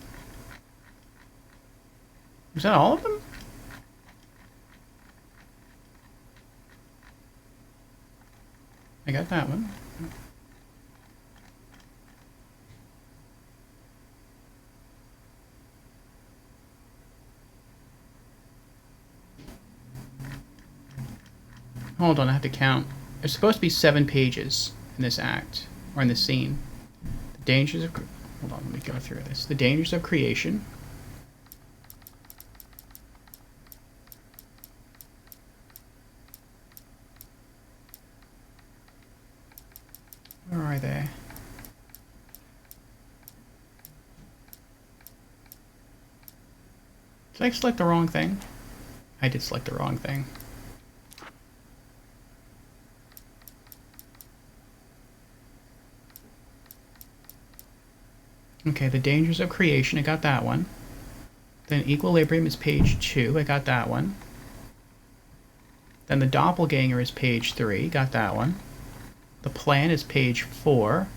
Was that all of them? I got that one. Hold on, I have to count. There's supposed to be 7 pages in this act, or in this scene. The dangers of... Hold on, let me go through this. The dangers of creation. Where are they? Did I select the wrong thing? I did select the wrong thing. Okay, the dangers of creation, I got that one. Then equilibrium is page 2, I got that one. Then the doppelganger is page 3, got that one. The plan is page 4.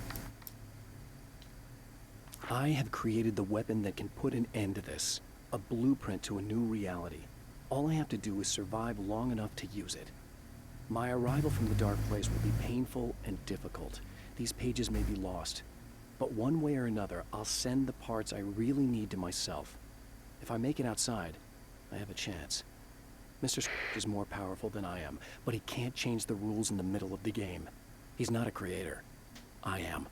I have created the weapon that can put an end to this. A blueprint to a new reality. All I have to do is survive long enough to use it. My arrival from the dark place will be painful and difficult. These pages may be lost. But one way or another, I'll send the parts I really need to myself. If I make it outside, I have a chance. Mr. Scrooge is more powerful than I am, but he can't change the rules in the middle of the game. He's not a creator. I am.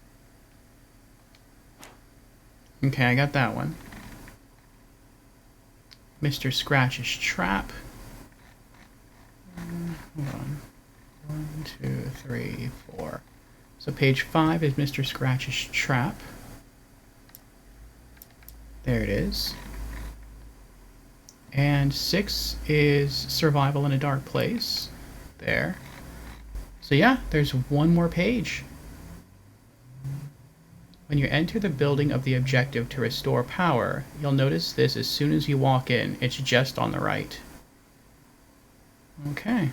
Okay, I got that one. Mr. Scratch's trap. Hold on. 1, 2, 3, 4. So page 5 is Mr. Scratch's trap. There it is. And 6 is survival in a dark place. There. So yeah, there's one more page. When you enter the building of the objective to restore power, you'll notice this as soon as you walk in. It's just on the right. Okay.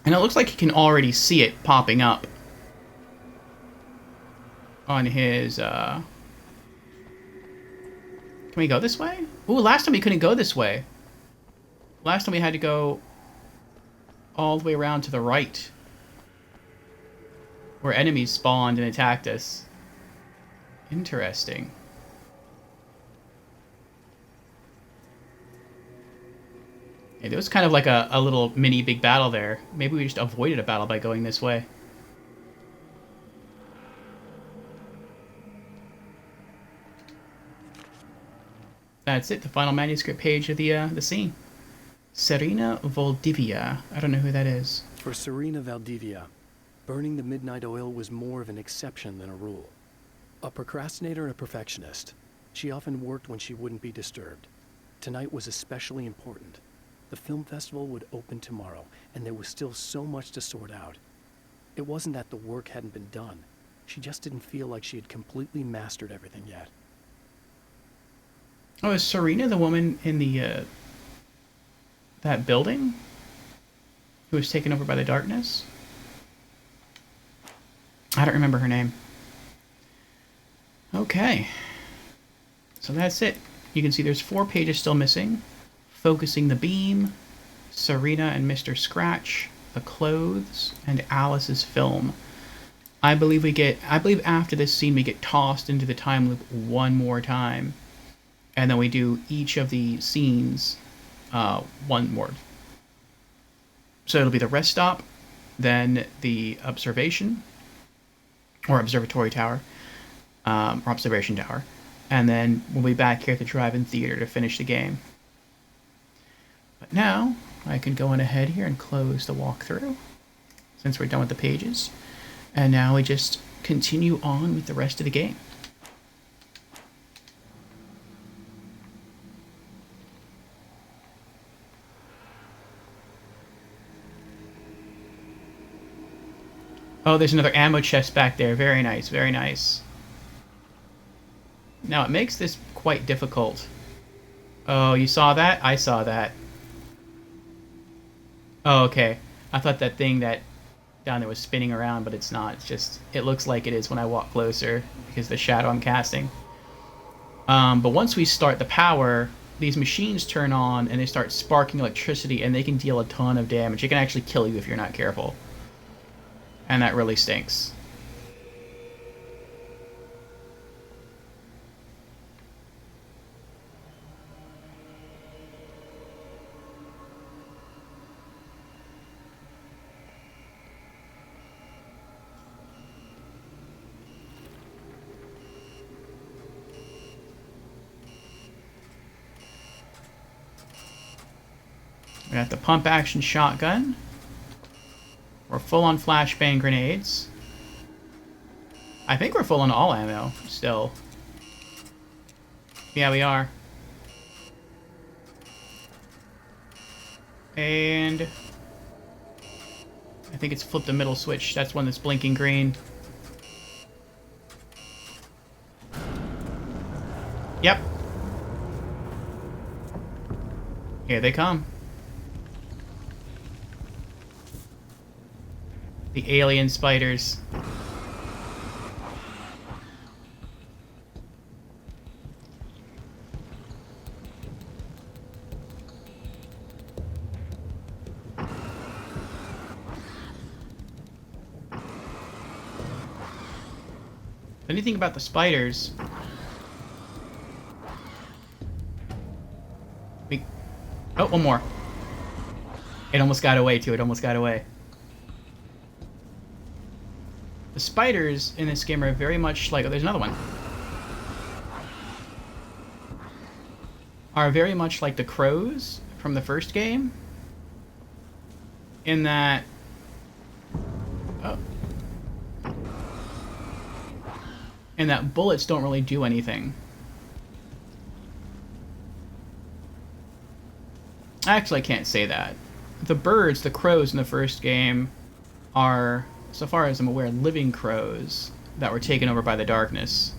And it looks like you can already see it popping up on his, Can we go this way? Ooh, last time we couldn't go this way. Last time we had to go all the way around to the right, where enemies spawned and attacked us. Interesting. Yeah, there was kind of like a little mini big battle there. Maybe we just avoided a battle by going this way. That's it, the final manuscript page of the scene. Serena Valdivia. I don't know who that is. For Serena Valdivia, burning the midnight oil was more of an exception than a rule. A procrastinator and a perfectionist, she often worked when she wouldn't be disturbed. Tonight was especially important. The film festival would open tomorrow, and there was still so much to sort out. It wasn't that the work hadn't been done. She just didn't feel like she had completely mastered everything yet. Oh, is Serena the woman in the, that building? Who was taken over by the darkness? I don't remember her name. Okay. So that's it. You can see there's 4 pages still missing. Focusing the beam, Serena and Mr. Scratch, the clothes, and Alice's film. I believe after this scene we get tossed into the time loop one more time. And then we do each of the scenes one more. So it'll be the rest stop, then the observation, or observatory tower, or observation tower. And then we'll be back here at the drive-in theater to finish the game. But now, I can go on ahead here and close the walkthrough, since we're done with the pages. And now we just continue on with the rest of the game. Oh, there's another ammo chest back there. Very nice, very nice. Now, it makes this quite difficult. Oh, you saw that? I saw that. Oh, okay. I thought that thing that down there was spinning around, but it's not. It's just, it looks like it is when I walk closer because the shadow I'm casting. But once we start the power, these machines turn on and they start sparking electricity, and they can deal a ton of damage. It can actually kill you if you're not careful. And that really stinks. We got the pump action shotgun. We're full on flashbang grenades. I think we're full on all ammo still. Yeah, we are. And I think it's flipped the middle switch. That's one that's blinking green. Yep. Here they come. The alien spiders. Anything about the spiders? Oh, one more. It almost got away, too. It almost got away. The spiders in this game are very much like... Oh, there's another one. Are very much like the crows from the first game. In that... Oh. In that bullets don't really do anything. Actually, I can't say that. The birds, the crows in the first game, are, so far as I'm aware, living crows that were taken over by the darkness.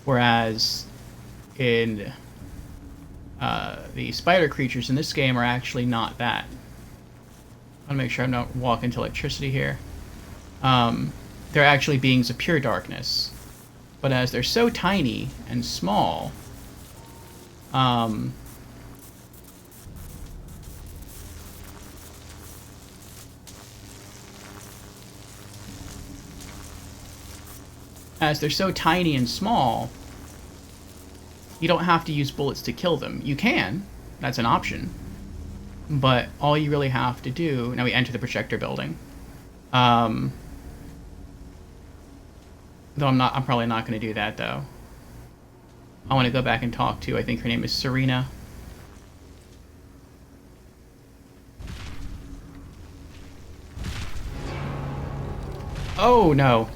Whereas in the spider creatures in this game are actually not that. I want to make sure I'm not walking into electricity here. They're actually beings of pure darkness. But as they're so tiny and small, as they're so tiny and small, you don't have to use bullets to kill them. You can. That's an option. But all you really have to do... Now we enter the projector building. Though I'm probably not going to do that, though. I want to go back and talk to, I think her name is Serena. Oh, no.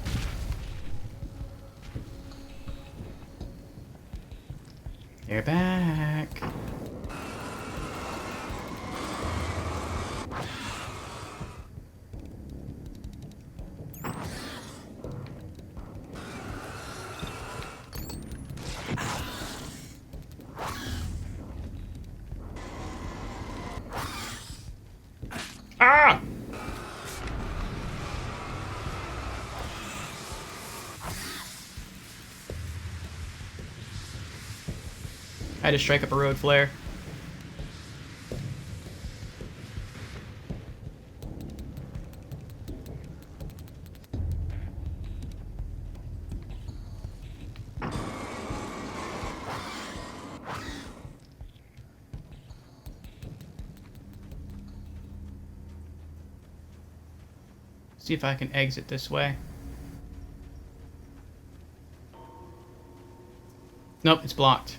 They're back. Ah! I had to strike up a road flare. See if I can exit this way. Nope, it's blocked.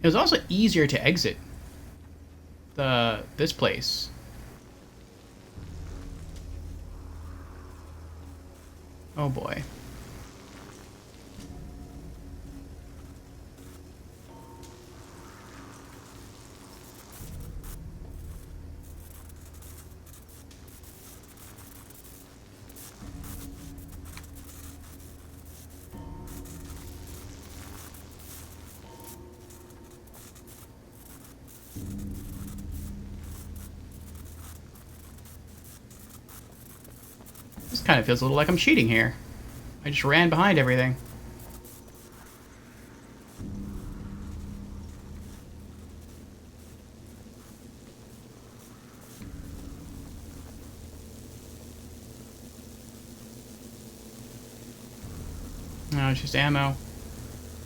It was also easier to exit this place. Oh boy. kind of feels a little like I'm cheating here. I just ran behind everything. No, it's just ammo.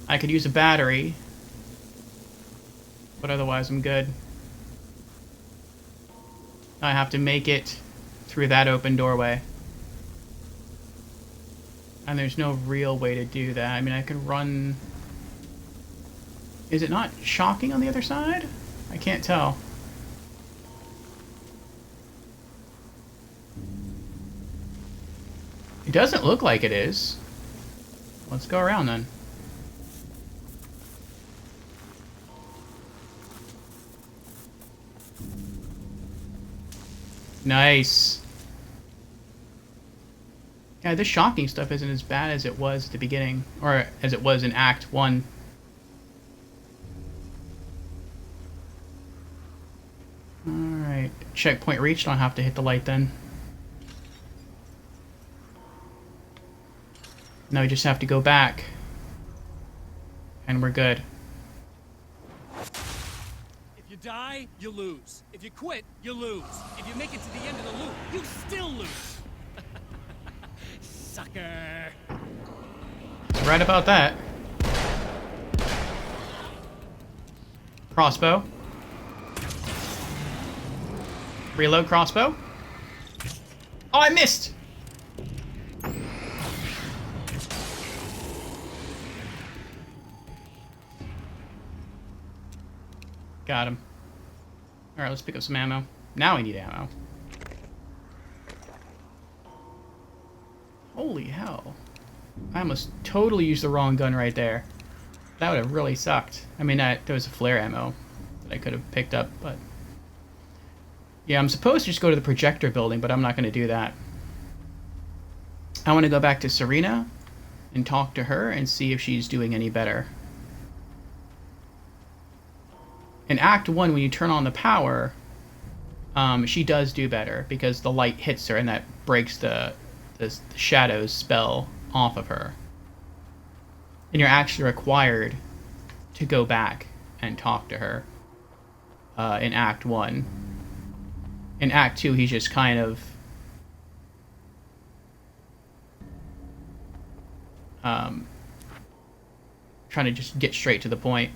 I could use a battery, but otherwise I'm good. I have to make it through that open doorway. And there's no real way to do that. I mean, I can run... Is it not shocking on the other side? I can't tell. It doesn't look like it is. Let's go around then. Nice. Yeah, this shocking stuff isn't as bad as it was at the beginning, or as it was in Act 1. Alright, checkpoint reached. I'll have to hit the light then. Now we just have to go back. And we're good. If you die, you lose. If you quit, you lose. If you make it to the end of the loop, you still lose. Sucker. Right about that. Crossbow. Reload crossbow. Oh, I missed! Got him. Alright, let's pick up some ammo. Now we need ammo. Holy hell. I almost totally used the wrong gun right there. That would have really sucked. I mean, there was a flare ammo that I could have picked up, but... Yeah, I'm supposed to just go to the projector building, but I'm not going to do that. I want to go back to Serena and talk to her and see if she's doing any better. In Act 1, when you turn on the power, she does do better because the light hits her and that breaks the shadows spell off of her. And you're actually required to go back and talk to her in Act 1. In Act 2, he's just kind of trying to just get straight to the point.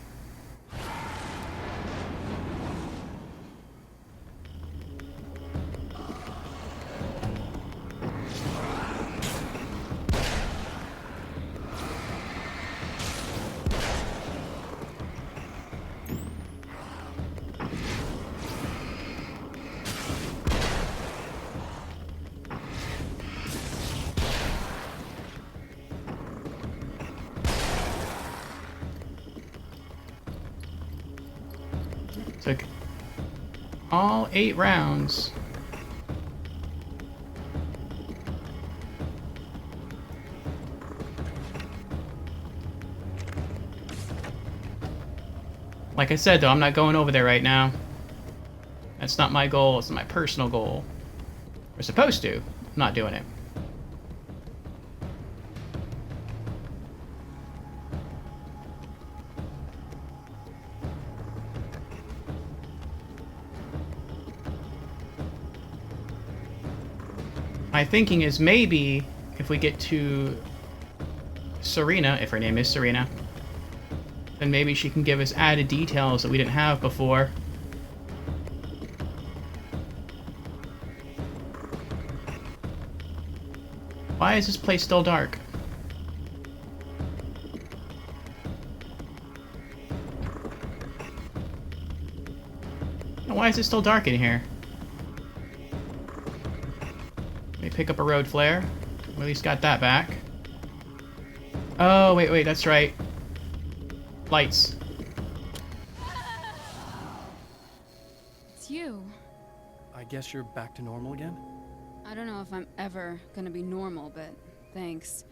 Took all 8 rounds. Like I said, though, I'm not going over there right now. That's not my goal. It's my personal goal. We're supposed to. I'm not doing it. My thinking is maybe if we get to Serena, if her name is Serena, then maybe she can give us added details that we didn't have before. Why is this place still dark? Why is it still dark in here? Pick up a road flare. We at least got that back. Oh, wait, that's right. Lights. It's you. I guess you're back to normal again? I don't know if I'm ever gonna be normal, but thanks.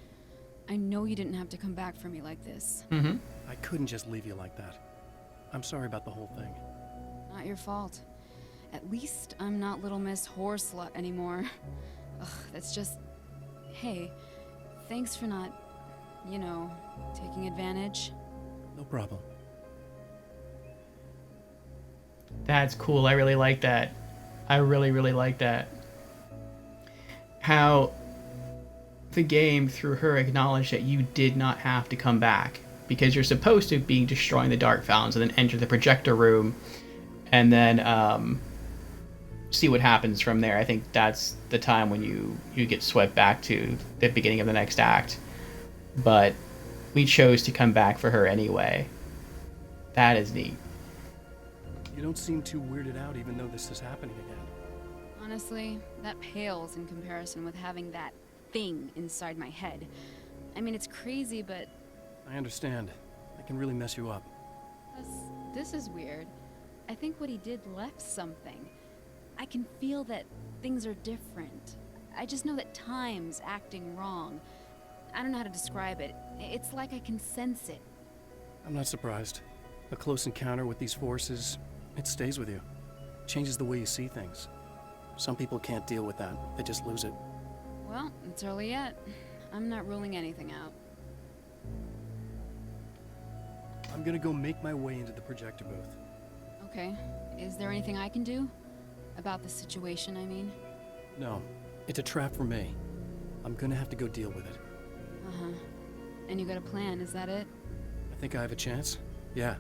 I know you didn't have to come back for me like this. Mm-hmm. I couldn't just leave you like that. I'm sorry about the whole thing. Not your fault. At least I'm not Little Miss Whore Slut anymore. Ugh, that's just Hey, thanks for not, taking advantage. No problem. That's cool. I really like that. I really, really like that. How the game, through her, acknowledged that you did not have to come back. Because you're supposed to be destroying the Dark Fountains and then enter the projector room and then see what happens from there. I think that's the time when you get swept back to the beginning of the next act. But we chose to come back for her anyway. That is neat. You don't seem too weirded out even though this is happening again. Honestly, that pales in comparison with having that thing inside my head. I mean, it's crazy, but... I understand. That can really mess you up. This is weird. I think what he did left something. I can feel that things are different. I just know that time's acting wrong. I don't know how to describe it. It's like I can sense it. I'm not surprised. A close encounter with these forces, it stays with you. Changes the way you see things. Some people can't deal with that. They just lose it. Well, it's early yet. I'm not ruling anything out. I'm gonna go make my way into the projector booth. Okay. Is there anything I can do? About the situation, I mean? No. It's a trap for me. I'm gonna have to go deal with it. Uh-huh. And you got a plan, is that it? I think I have a chance. Yeah.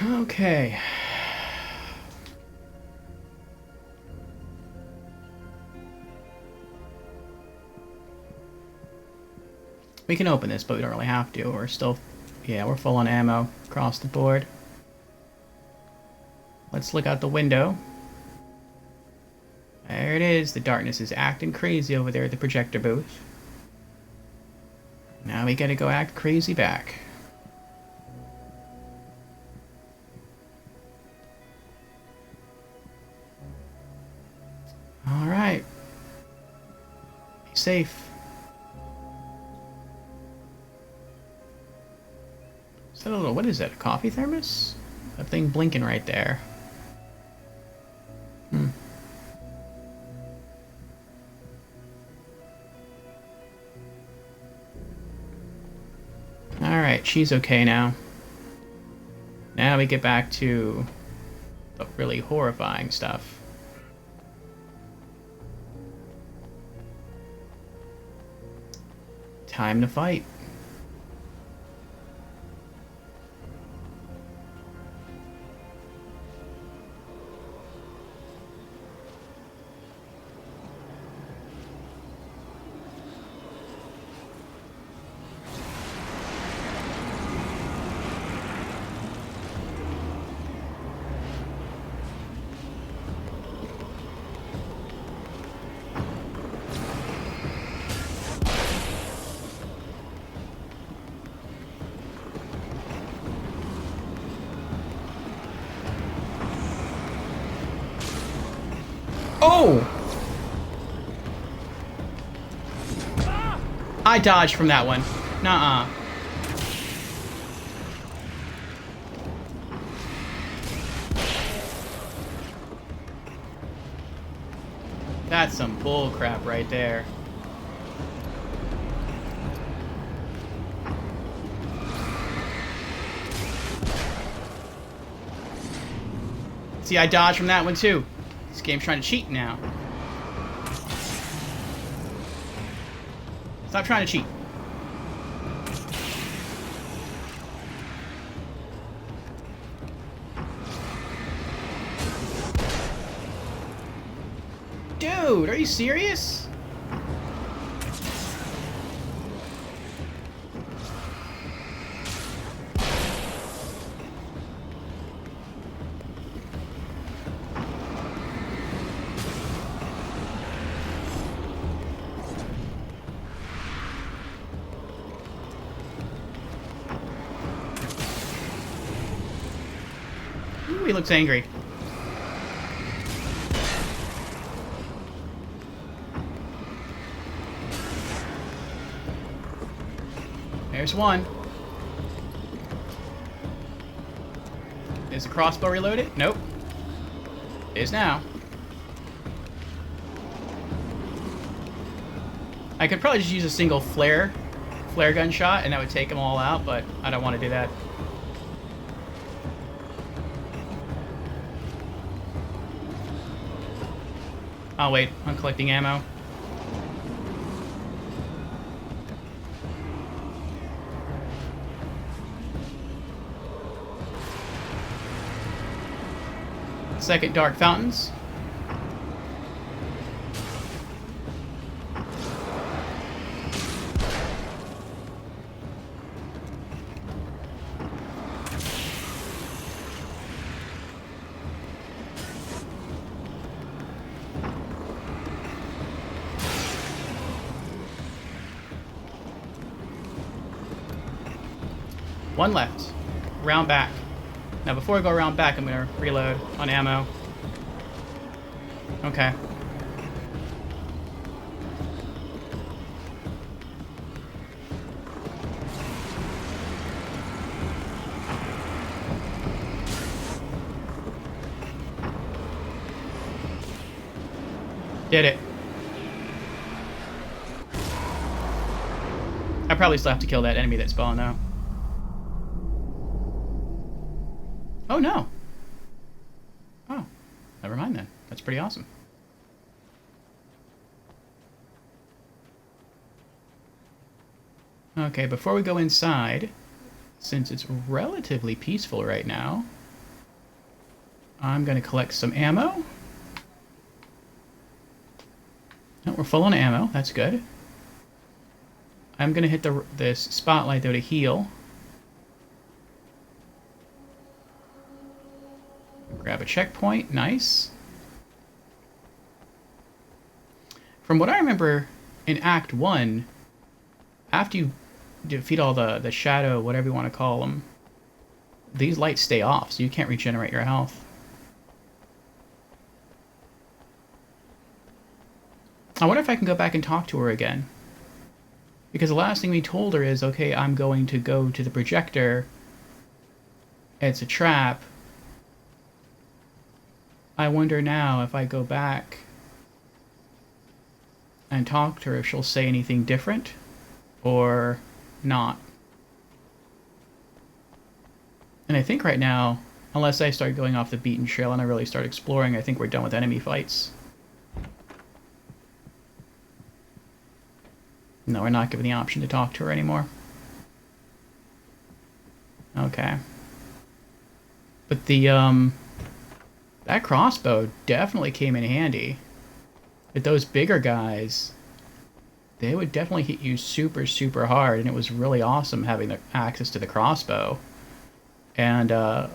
Okay. We can open this, but we don't really have to. We're still... Yeah, we're full on ammo across the board. Let's look out the window. There it is. The darkness is acting crazy over there at the projector booth. Now we gotta go act crazy back. Alright. Be safe. Is that a little... What is that? A coffee thermos? That thing blinking right there. Alright, she's okay now. Now we get back to the really horrifying stuff. Time to fight. Oh! I dodged from that one. Nuh-uh. That's some bull crap right there. See, I dodged from that one too. This game's trying to cheat now. Stop trying to cheat. Dude, are you serious? Ooh, he looks angry. There's one. Is the crossbow reloaded? Nope. Is now. I could probably just use a single flare gun shot, and that would take them all out, but I don't want to do that. Oh wait, I'm collecting ammo. Second Dark Fountains. One left. Round back. Now before I go around back, I'm gonna reload on ammo. Okay. Did it. I probably still have to kill that enemy that spawned though. Oh no. Oh, never mind then. That's pretty awesome. Okay, before we go inside, since it's relatively peaceful right now, I'm going to collect some ammo. Oh, we're full on ammo. That's good. I'm going to hit this spotlight though to heal. Grab a checkpoint. Nice. From what I remember in Act 1, after you defeat all the shadow, whatever you want to call them, these lights stay off, so you can't regenerate your health. I wonder if I can go back and talk to her again. Because the last thing we told her is, okay, I'm going to go to the projector. It's a trap. I wonder now if I go back and talk to her if she'll say anything different or not. And I think right now, unless I start going off the beaten trail and I really start exploring, I think we're done with enemy fights. No, we're not given the option to talk to her anymore. Okay. But the, that crossbow definitely came in handy. But those bigger guys, they would definitely hit you super, super hard, and it was really awesome having the access to the crossbow. And, I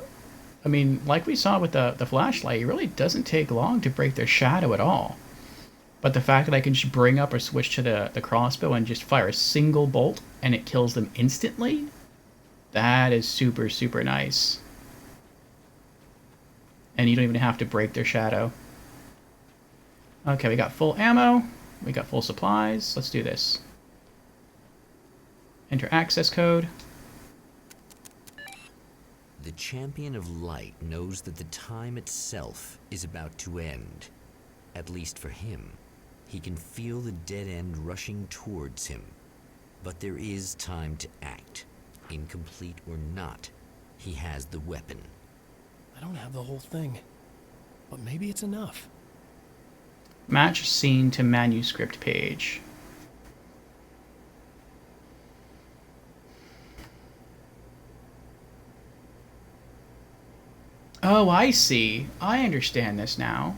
mean, like we saw with the flashlight, it really doesn't take long to break their shadow at all. But the fact that I can just bring up or switch to the crossbow and just fire a single bolt and it kills them instantly, that is super, super nice. And you don't even have to break their shadow. Okay, we got full ammo. We got full supplies. Let's do this. Enter access code. The Champion of Light knows that the time itself is about to end. At least for him. He can feel the dead end rushing towards him. But there is time to act. Incomplete or not, he has the weapon. I don't have the whole thing, but maybe it's enough. Match scene to manuscript page. Oh, I see. I understand this now.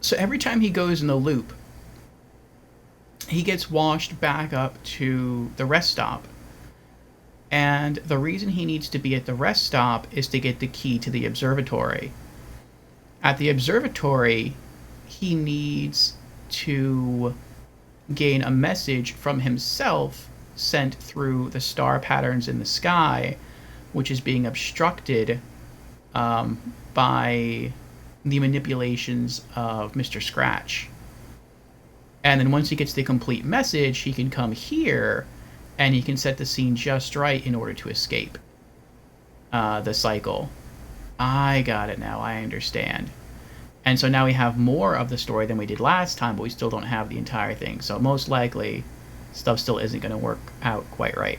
So every time he goes in the loop, he gets washed back up to the rest stop. And the reason he needs to be at the rest stop is to get the key to the observatory. At the observatory, he needs to gain a message from himself sent through the star patterns in the sky, which is being obstructed by the manipulations of Mr. Scratch. And then once he gets the complete message, he can come here and he can set the scene just right in order to escape the cycle. I got it now. I understand. And so now we have more of the story than we did last time, but we still don't have the entire thing. So most likely, stuff still isn't going to work out quite right.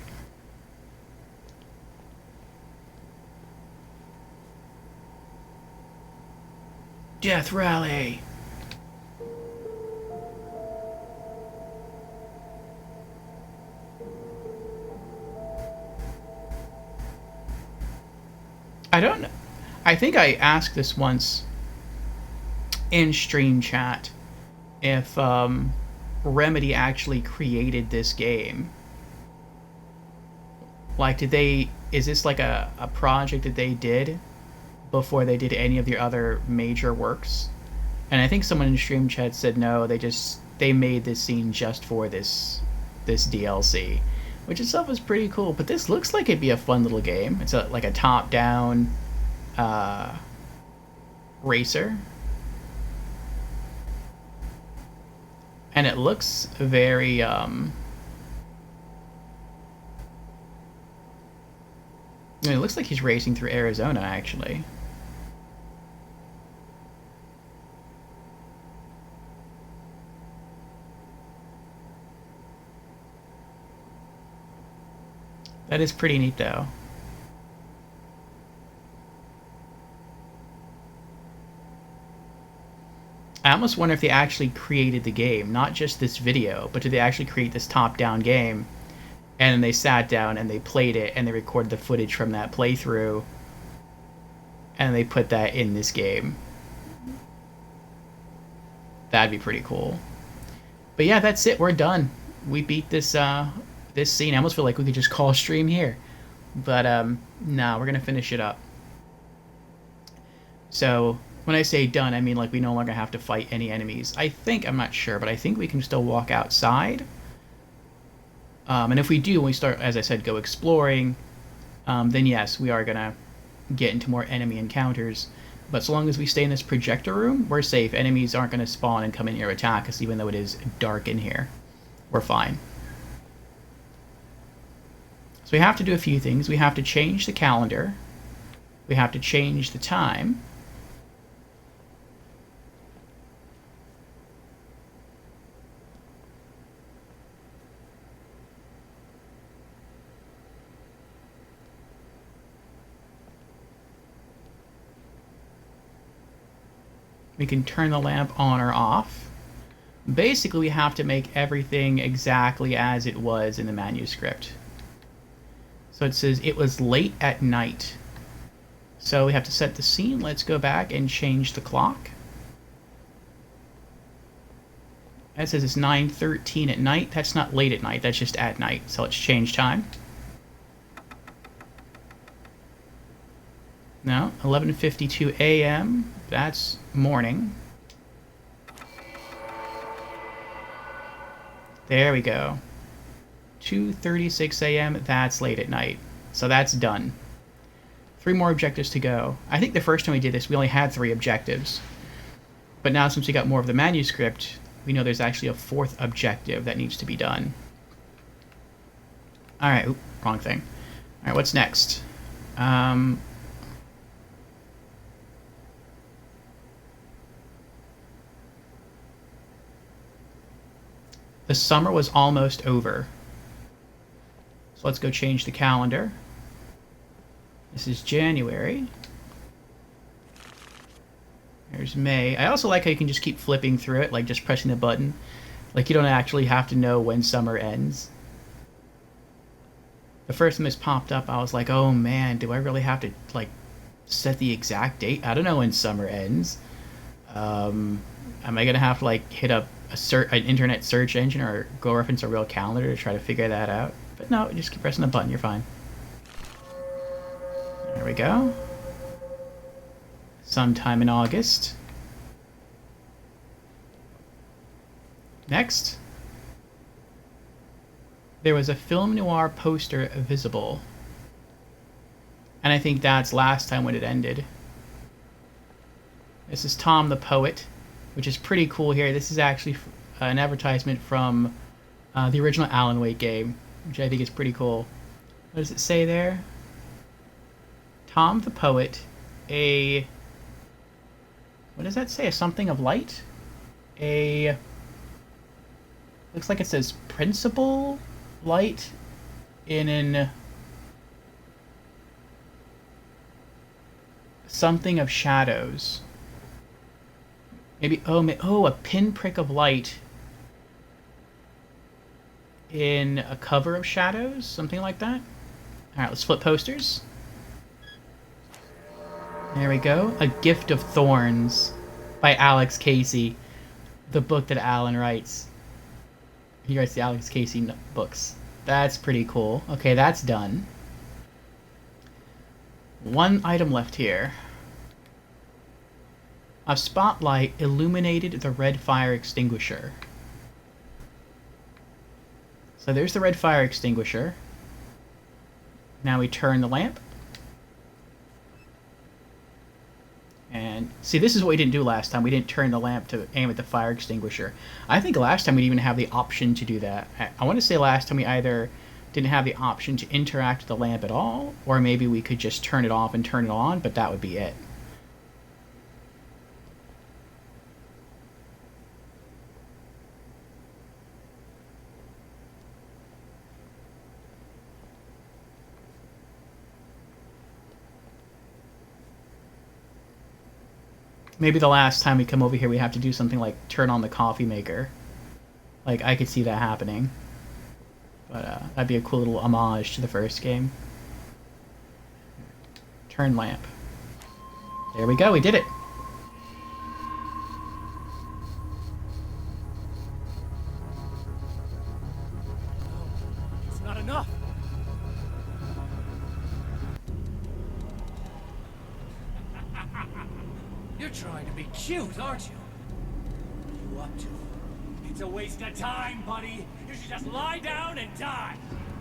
Death Rally! I don't know. I think I asked this once in stream chat if Remedy actually created this game. Like, did they... Is this like a project that they did before they did any of the other major works? And I think someone in stream chat said no, they made this scene just for this DLC, which itself is pretty cool. But this looks like it'd be a fun little game. It's like a top-down racer. And it looks very it looks like he's racing through Arizona, actually. That is pretty neat, though. I almost wonder if they actually created the game, not just this video, but did they actually create this top-down game, and then they sat down and they played it, and they recorded the footage from that playthrough, and they put that in this game. That'd be pretty cool. But yeah, that's it. We're done. We beat this this scene. I almost feel like we could just call a stream here. But nah, we're gonna finish it up. So when I say done, I mean like we no longer have to fight any enemies. I think, I'm not sure, but I think we can still walk outside. And if we do, when we start, as I said, go exploring, then yes, we are gonna get into more enemy encounters. But so long as we stay in this projector room, we're safe. Enemies aren't gonna spawn and come in here and attack us, even though it is dark in here. We're fine. So we have to do a few things. We have to change the calendar. We have to change the time. We can turn the lamp on or off. Basically, we have to make everything exactly as it was in the manuscript. So it says it was late at night. So we have to set the scene. Let's go back and change the clock. It says it's 9:13 at night. That's not late at night, that's just at night. So let's change time. No, 11:52 a.m. That's morning. There we go. 2:36 a.m. That's late at night. So that's done. 3 more objectives to go. I think the first time we did this, we only had 3 objectives. But now since we got more of the manuscript, we know there's actually a 4th objective that needs to be done. Alright, oop, wrong thing. Alright, what's next? The summer was almost over. So let's go change the calendar. This is January. There's May. I also like how you can just keep flipping through it, like just pressing the button. Like you don't actually have to know when summer ends. The first time this popped up, I was like, oh man, do I really have to like set the exact date? I don't know when summer ends. Am I gonna have to like hit up an internet search engine or go reference a real calendar to try to figure that out? But no, just keep pressing the button, you're fine. There we go. Sometime in August. Next. There was a film noir poster visible. And I think that's last time when it ended. This is Tom the Poet, which is pretty cool here. This is actually an advertisement from the original Alan Wake game, which I think is pretty cool. What does it say there? Tom the Poet, a... What does that say? A something of light? A... Looks like it says principal light in an... Something of shadows. Maybe... Oh, a pinprick of light in a cover of shadows? Something like that? Alright, let's flip posters. There we go. A Gift of Thorns by Alex Casey. The book that Alan writes. He writes the Alex Casey books. That's pretty cool. Okay, that's done. One item left here. A spotlight illuminated the red fire extinguisher. So there's the red fire extinguisher. Now we turn the lamp. And see, this is what we didn't do last time. We didn't turn the lamp to aim at the fire extinguisher. I think last time we didn't even have the option to do that. I want to say last time we either didn't have the option to interact with the lamp at all, or maybe we could just turn it off and turn it on, but that would be it. Maybe the last time we come over here we have to do something like turn on the coffee maker. Like, I could see that happening. But that'd be a cool little homage to the first game. Turn lamp. There we go, we did it. It's not enough. You're trying to be cute, aren't you? What are you up to? It's a waste of time, buddy. You should just lie down and die.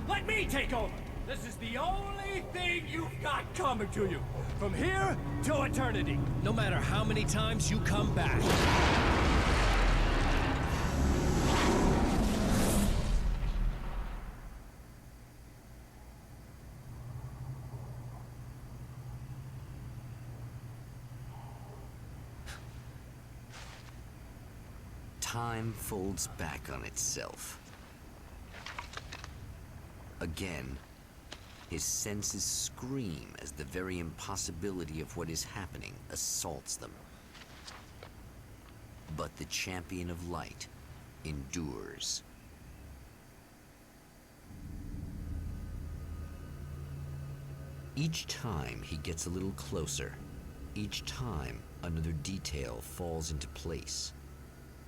Let me take over. This is the only thing you've got coming to you. From here to eternity. No matter how many times you come back. Time folds back on itself. Again, his senses scream as the very impossibility of what is happening assaults them. But the champion of light endures. Each time he gets a little closer, each time another detail falls into place.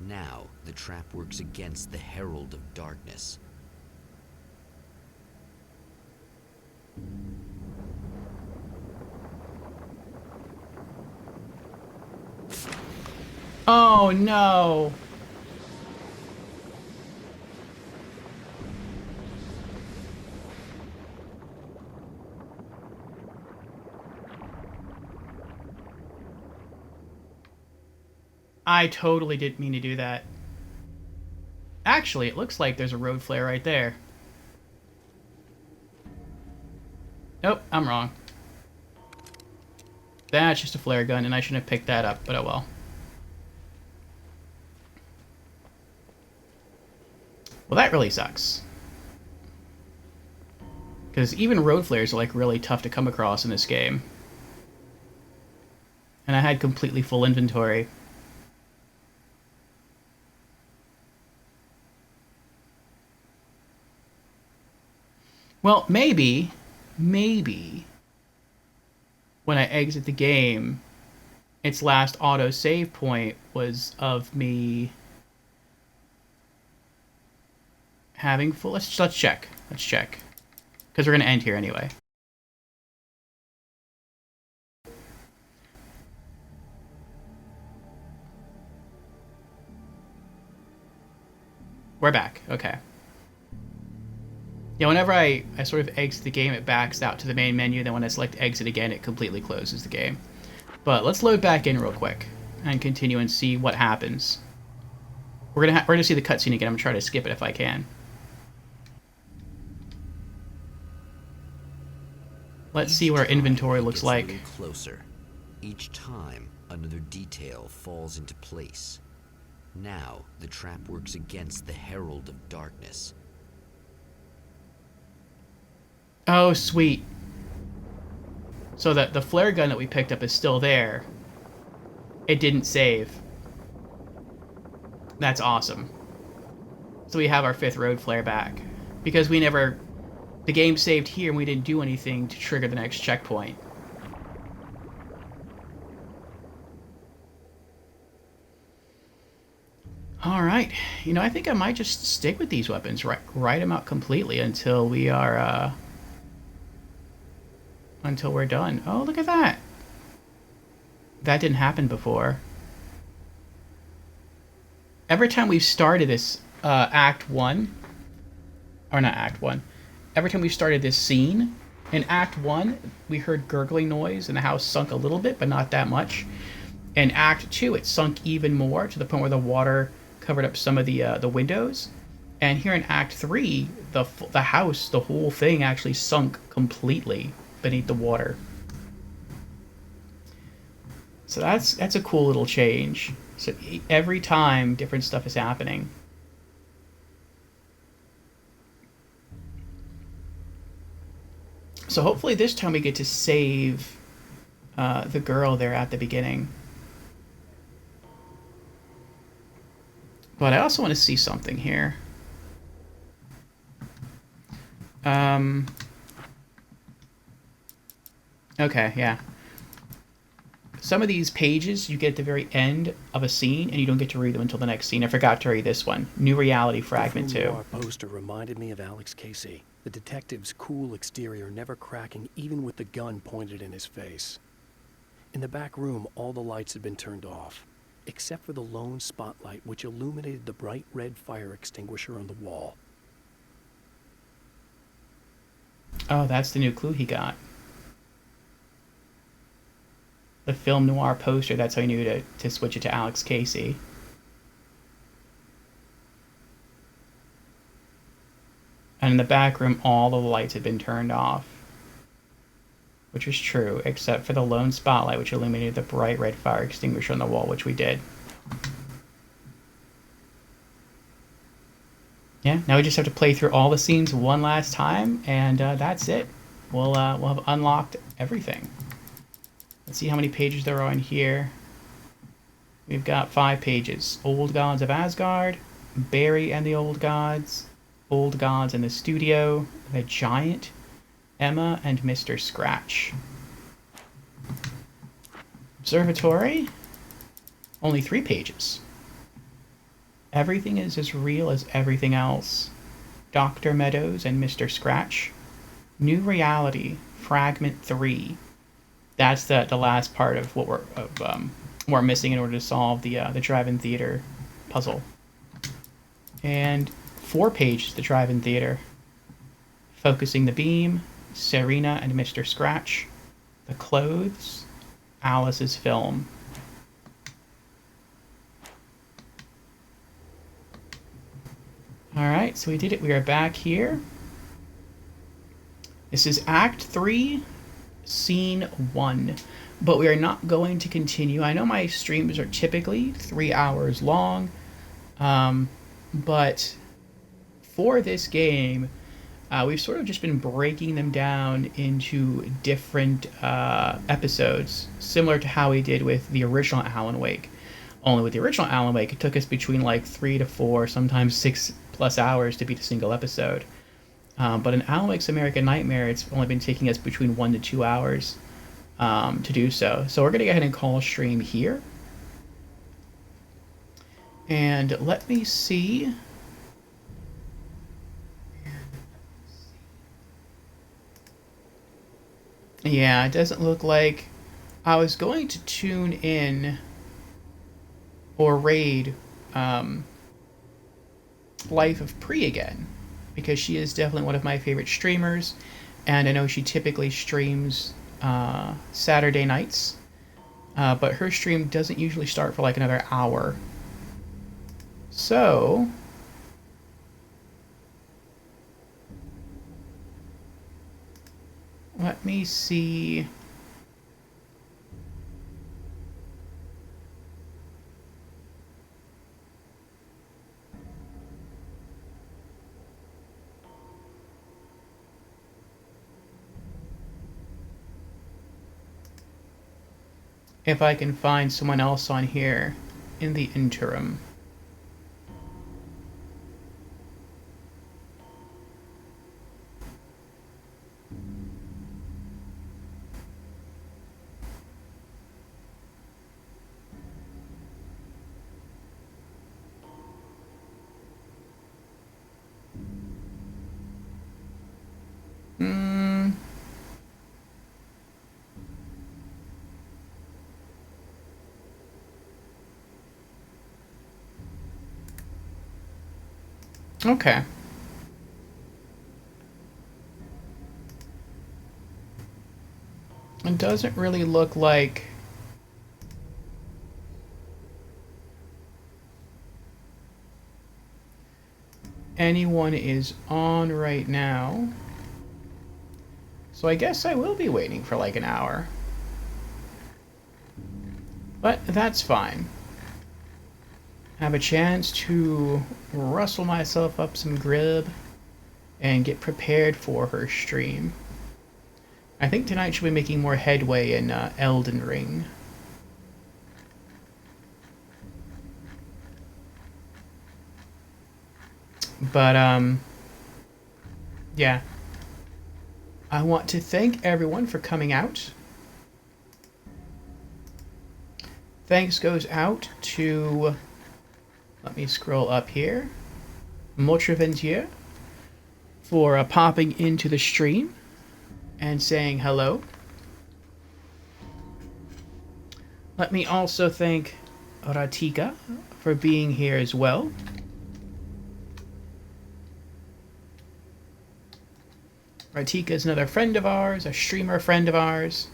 Now, the trap works against the Herald of Darkness. Oh no! I totally didn't mean to do that. Actually, it looks like there's a road flare right there. Nope, I'm wrong. That's just a flare gun, and I shouldn't have picked that up, but oh well. Well, that really sucks. Because even road flares are, like, really tough to come across in this game. And I had completely full inventory. Well, maybe, when I exit the game, its last auto-save point was of me having full... Let's check. Let's check. Because we're going to end here anyway. We're back. Okay. Yeah, whenever I sort of exit the game, it backs out to the main menu. Then when I select exit again, it completely closes the game. But let's load back in real quick and continue and see what happens. We're gonna see the cutscene again. I'm gonna try to skip it if I can. Let's see what our inventory looks like. Closer. Each time, another detail falls into place. Now, the trap works against the Herald of Darkness. Oh, sweet. So that the flare gun that we picked up is still there. It didn't save. That's awesome. So we have our 5th road flare back. Because we never... The game saved here and we didn't do anything to trigger the next checkpoint. Alright. You know, I think I might just stick with these weapons. Write them out completely until we are, until we're done. Oh, look at that. That didn't happen before. Every time we've started this Act 1, or not Act 1, every time we started this scene, in Act 1, we heard gurgling noise and the house sunk a little bit, but not that much. In Act 2, it sunk even more to the point where the water covered up some of the windows. And here in Act 3, the house, the whole thing actually sunk completely beneath the water. So that's a cool little change. So every time, different stuff is happening. So hopefully this time we get to save the girl there at the beginning. But I also want to see something here. Okay, yeah. Some of these pages you get at the very end of a scene, and you don't get to read them until the next scene. I forgot to read this one. New Reality Fragment 2. Our poster reminded me of Alex Casey. The detective's cool exterior never cracking even with the gun pointed in his face. In the back room, all the lights had been turned off, except for the lone spotlight which illuminated the bright red fire extinguisher on the wall. Oh, that's the new clue he got. The film noir poster, that's how he knew to switch it to Alex Casey. And in the back room, all the lights had been turned off. Which was true, except for the lone spotlight, which illuminated the bright red fire extinguisher on the wall, which we did. Yeah, now we just have to play through all the scenes one last time, and that's it. We'll have unlocked everything. Let's see how many pages there are in here. We've got 5 pages. Old Gods of Asgard, Barry and the Old Gods, Old Gods in the Studio, The Giant, Emma, and Mr. Scratch. Observatory, only 3 pages. Everything is as real as everything else. Dr. Meadows and Mr. Scratch. New Reality, Fragment 3. That's the last part of what we're missing in order to solve the drive-in theater puzzle. And 4 pages, the drive-in theater. Focusing the Beam, Serena and Mr. Scratch, The Clothes, Alice's Film. Alright, so we did it. We are back here. This is Act 3, Scene 1. But we are not going to continue. I know my streams are typically 3 hours long. But for this game, we've sort of just been breaking them down into different episodes, similar to how we did with the original Alan Wake. Only with the original Alan Wake, it took us between like 3 to 4, sometimes 6+ hours to beat a single episode. But in Alan Wake's American Nightmare, it's only been taking us between 1 to 2 hours to do so. So we're going to go ahead and call stream here. And let me see. Yeah, it doesn't look like... I was going to tune in or raid Life of Pri again, because she is definitely one of my favorite streamers, and I know she typically streams Saturday nights, but her stream doesn't usually start for like another hour. So... let me see... if I can find someone else on here in the interim. Okay. It doesn't really look like anyone is on right now. So I guess I will be waiting for like an hour. But that's fine. Have a chance to rustle myself up some grub and get prepared for her stream. I think tonight she'll be making more headway in Elden Ring. But, yeah. I want to thank everyone for coming out. Thanks goes out to... Let me scroll up here. Motreventier for popping into the stream and saying hello. Let me also thank Ratika for being here as well. Ratika is another friend of ours, a streamer friend of ours.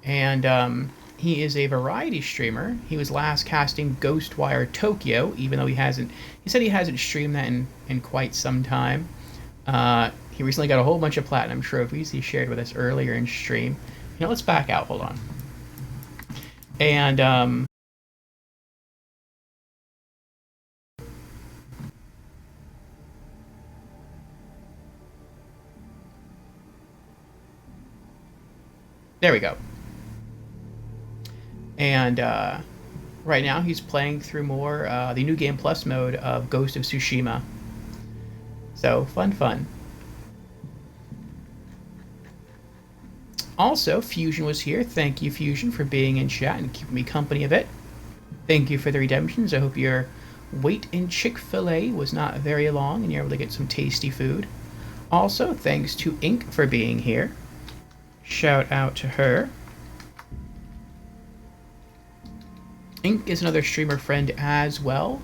And he is a variety streamer. He was last casting Ghostwire Tokyo, even though he said he hasn't streamed that in quite some time. He recently got a whole bunch of platinum trophies he shared with us earlier in stream. You know, let's back out, hold on. And, there we go. And right now he's playing through more the New Game Plus mode of Ghost of Tsushima. So, fun. Also, Fusion was here. Thank you, Fusion, for being in chat and keeping me company a bit. Thank you for the redemptions. I hope your wait in Chick-fil-A was not very long and you're able to get some tasty food. Also, thanks to Ink for being here. Shout out to her. Ink is another streamer friend as well.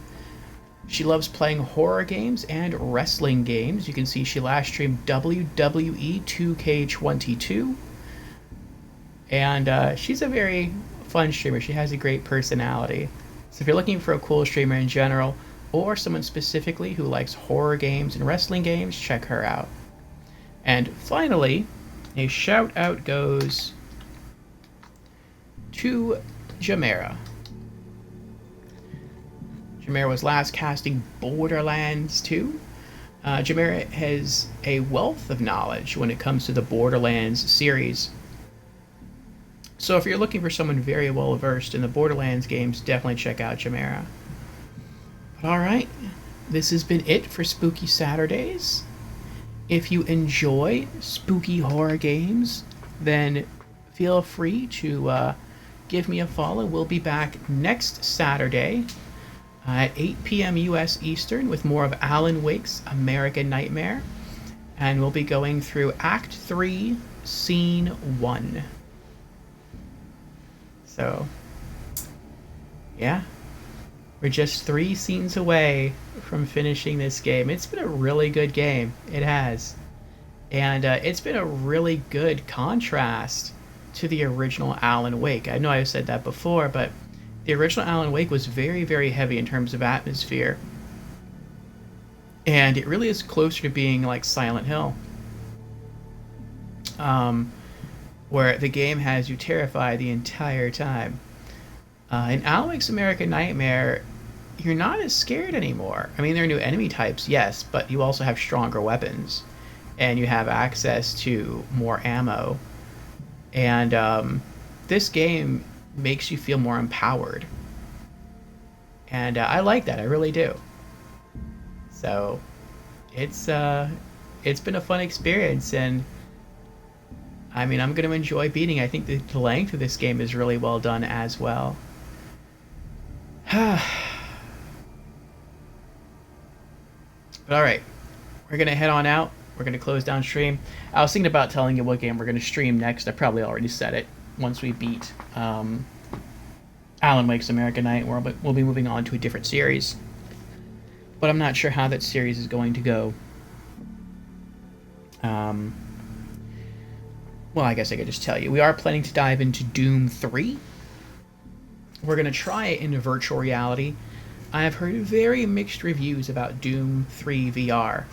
She loves playing horror games and wrestling games. You can see she last streamed WWE 2K22. And she's a very fun streamer. She has a great personality. So if you're looking for a cool streamer in general, or someone specifically who likes horror games and wrestling games, check her out. And finally, a shout out goes to Jamera. Jamera was last casting Borderlands 2. Jamera has a wealth of knowledge when it comes to the Borderlands series. So if you're looking for someone very well versed in the Borderlands games, definitely check out Jamera. But alright, this has been it for Spooky Saturdays. If you enjoy spooky horror games, then feel free to give me a follow. We'll be back next Saturday at 8 p.m. U.S. Eastern with more of Alan Wake's American Nightmare. And we'll be going through Act 3, Scene 1. So, yeah. We're just 3 scenes away from finishing this game. It's been a really good game. It has. And it's been a really good contrast to the original Alan Wake. I know I've said that before, but the original Alan Wake was very, very heavy in terms of atmosphere. And it really is closer to being like Silent Hill. Where the game has you terrified the entire time. In Alan Wake's American Nightmare, you're not as scared anymore. I mean, there are new enemy types, yes, but you also have stronger weapons. And you have access to more ammo. And this game makes you feel more empowered. And I like that, I really do. So it's been a fun experience, and I mean, I'm going to enjoy beating. I think the length of this game is really well done as well. But alright, we're going to head on out. We're going to close down stream. I was thinking about telling you what game we're going to stream next. I probably already said it. Once we beat Alan Wake's American Night, we'll be moving on to a different series. But I'm not sure how that series is going to go. Well, I guess I could just tell you. We are planning to dive into Doom 3. We're going to try it in virtual reality. I have heard very mixed reviews about Doom 3 VR.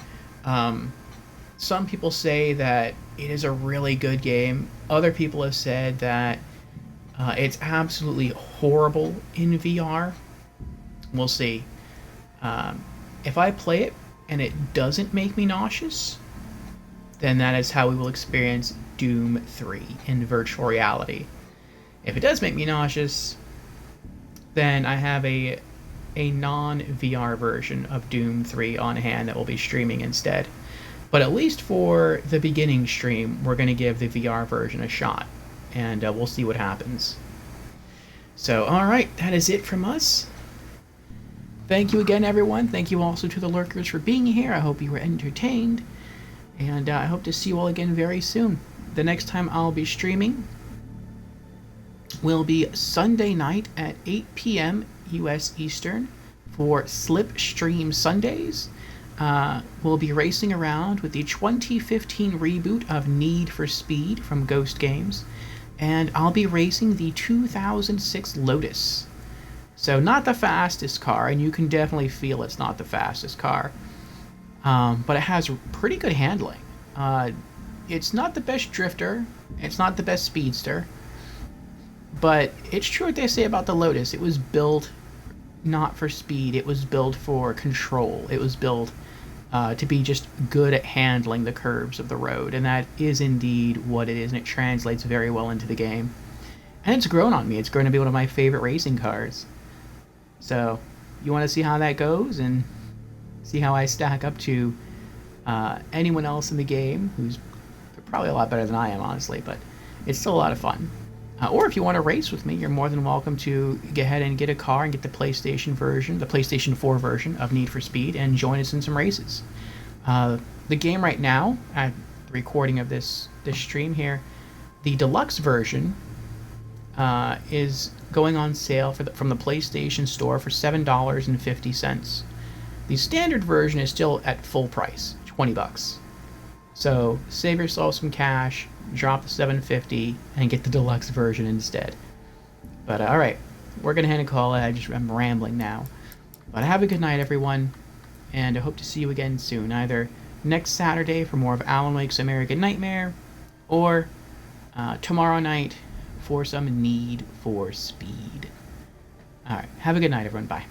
Some people say that it is a really good game. Other people have said that it's absolutely horrible in VR. We'll see. If I play it and it doesn't make me nauseous, then that is how we will experience Doom 3 in virtual reality. If it does make me nauseous, then I have a non-VR version of Doom 3 on hand that we'll be streaming instead. But at least for the beginning stream, we're going to give the VR version a shot, and we'll see what happens. So, alright, that is it from us. Thank you again, everyone. Thank you also to the lurkers for being here. I hope you were entertained, and I hope to see you all again very soon. The next time I'll be streaming will be Sunday night at 8 p.m. U.S. Eastern for Slipstream Sundays. We'll be racing around with the 2015 reboot of Need for Speed from Ghost Games, and I'll be racing the 2006 Lotus. So not the fastest car, and you can definitely feel it's not the fastest car, but it has pretty good handling. It's not the best drifter, it's not the best speedster, but it's true what they say about the Lotus. It was built not for speed, it was built for control. It was built to be just good at handling the curves of the road, and that is indeed what it is, and it translates very well into the game. And it's grown on me. It's grown to be one of my favorite racing cars. So, you want to see how that goes, and see how I stack up to anyone else in the game, who's probably a lot better than I am, honestly, but it's still a lot of fun. Or if you want to race with me, you're more than welcome to go ahead and get a car and get the PlayStation version, the PlayStation 4 version of Need for Speed, and join us in some races. The game right now, at the recording of this stream here, the deluxe version is going on sale from the PlayStation Store for $7.50. The standard version is still at full price, $20. So save yourself some cash, drop the $7.50, and get the deluxe version instead. But alright, we're going to hand a call. I'm rambling now. But have a good night, everyone, and I hope to see you again soon, either next Saturday for more of Alan Wake's American Nightmare, or tomorrow night for some Need for Speed. Alright, have a good night, everyone. Bye.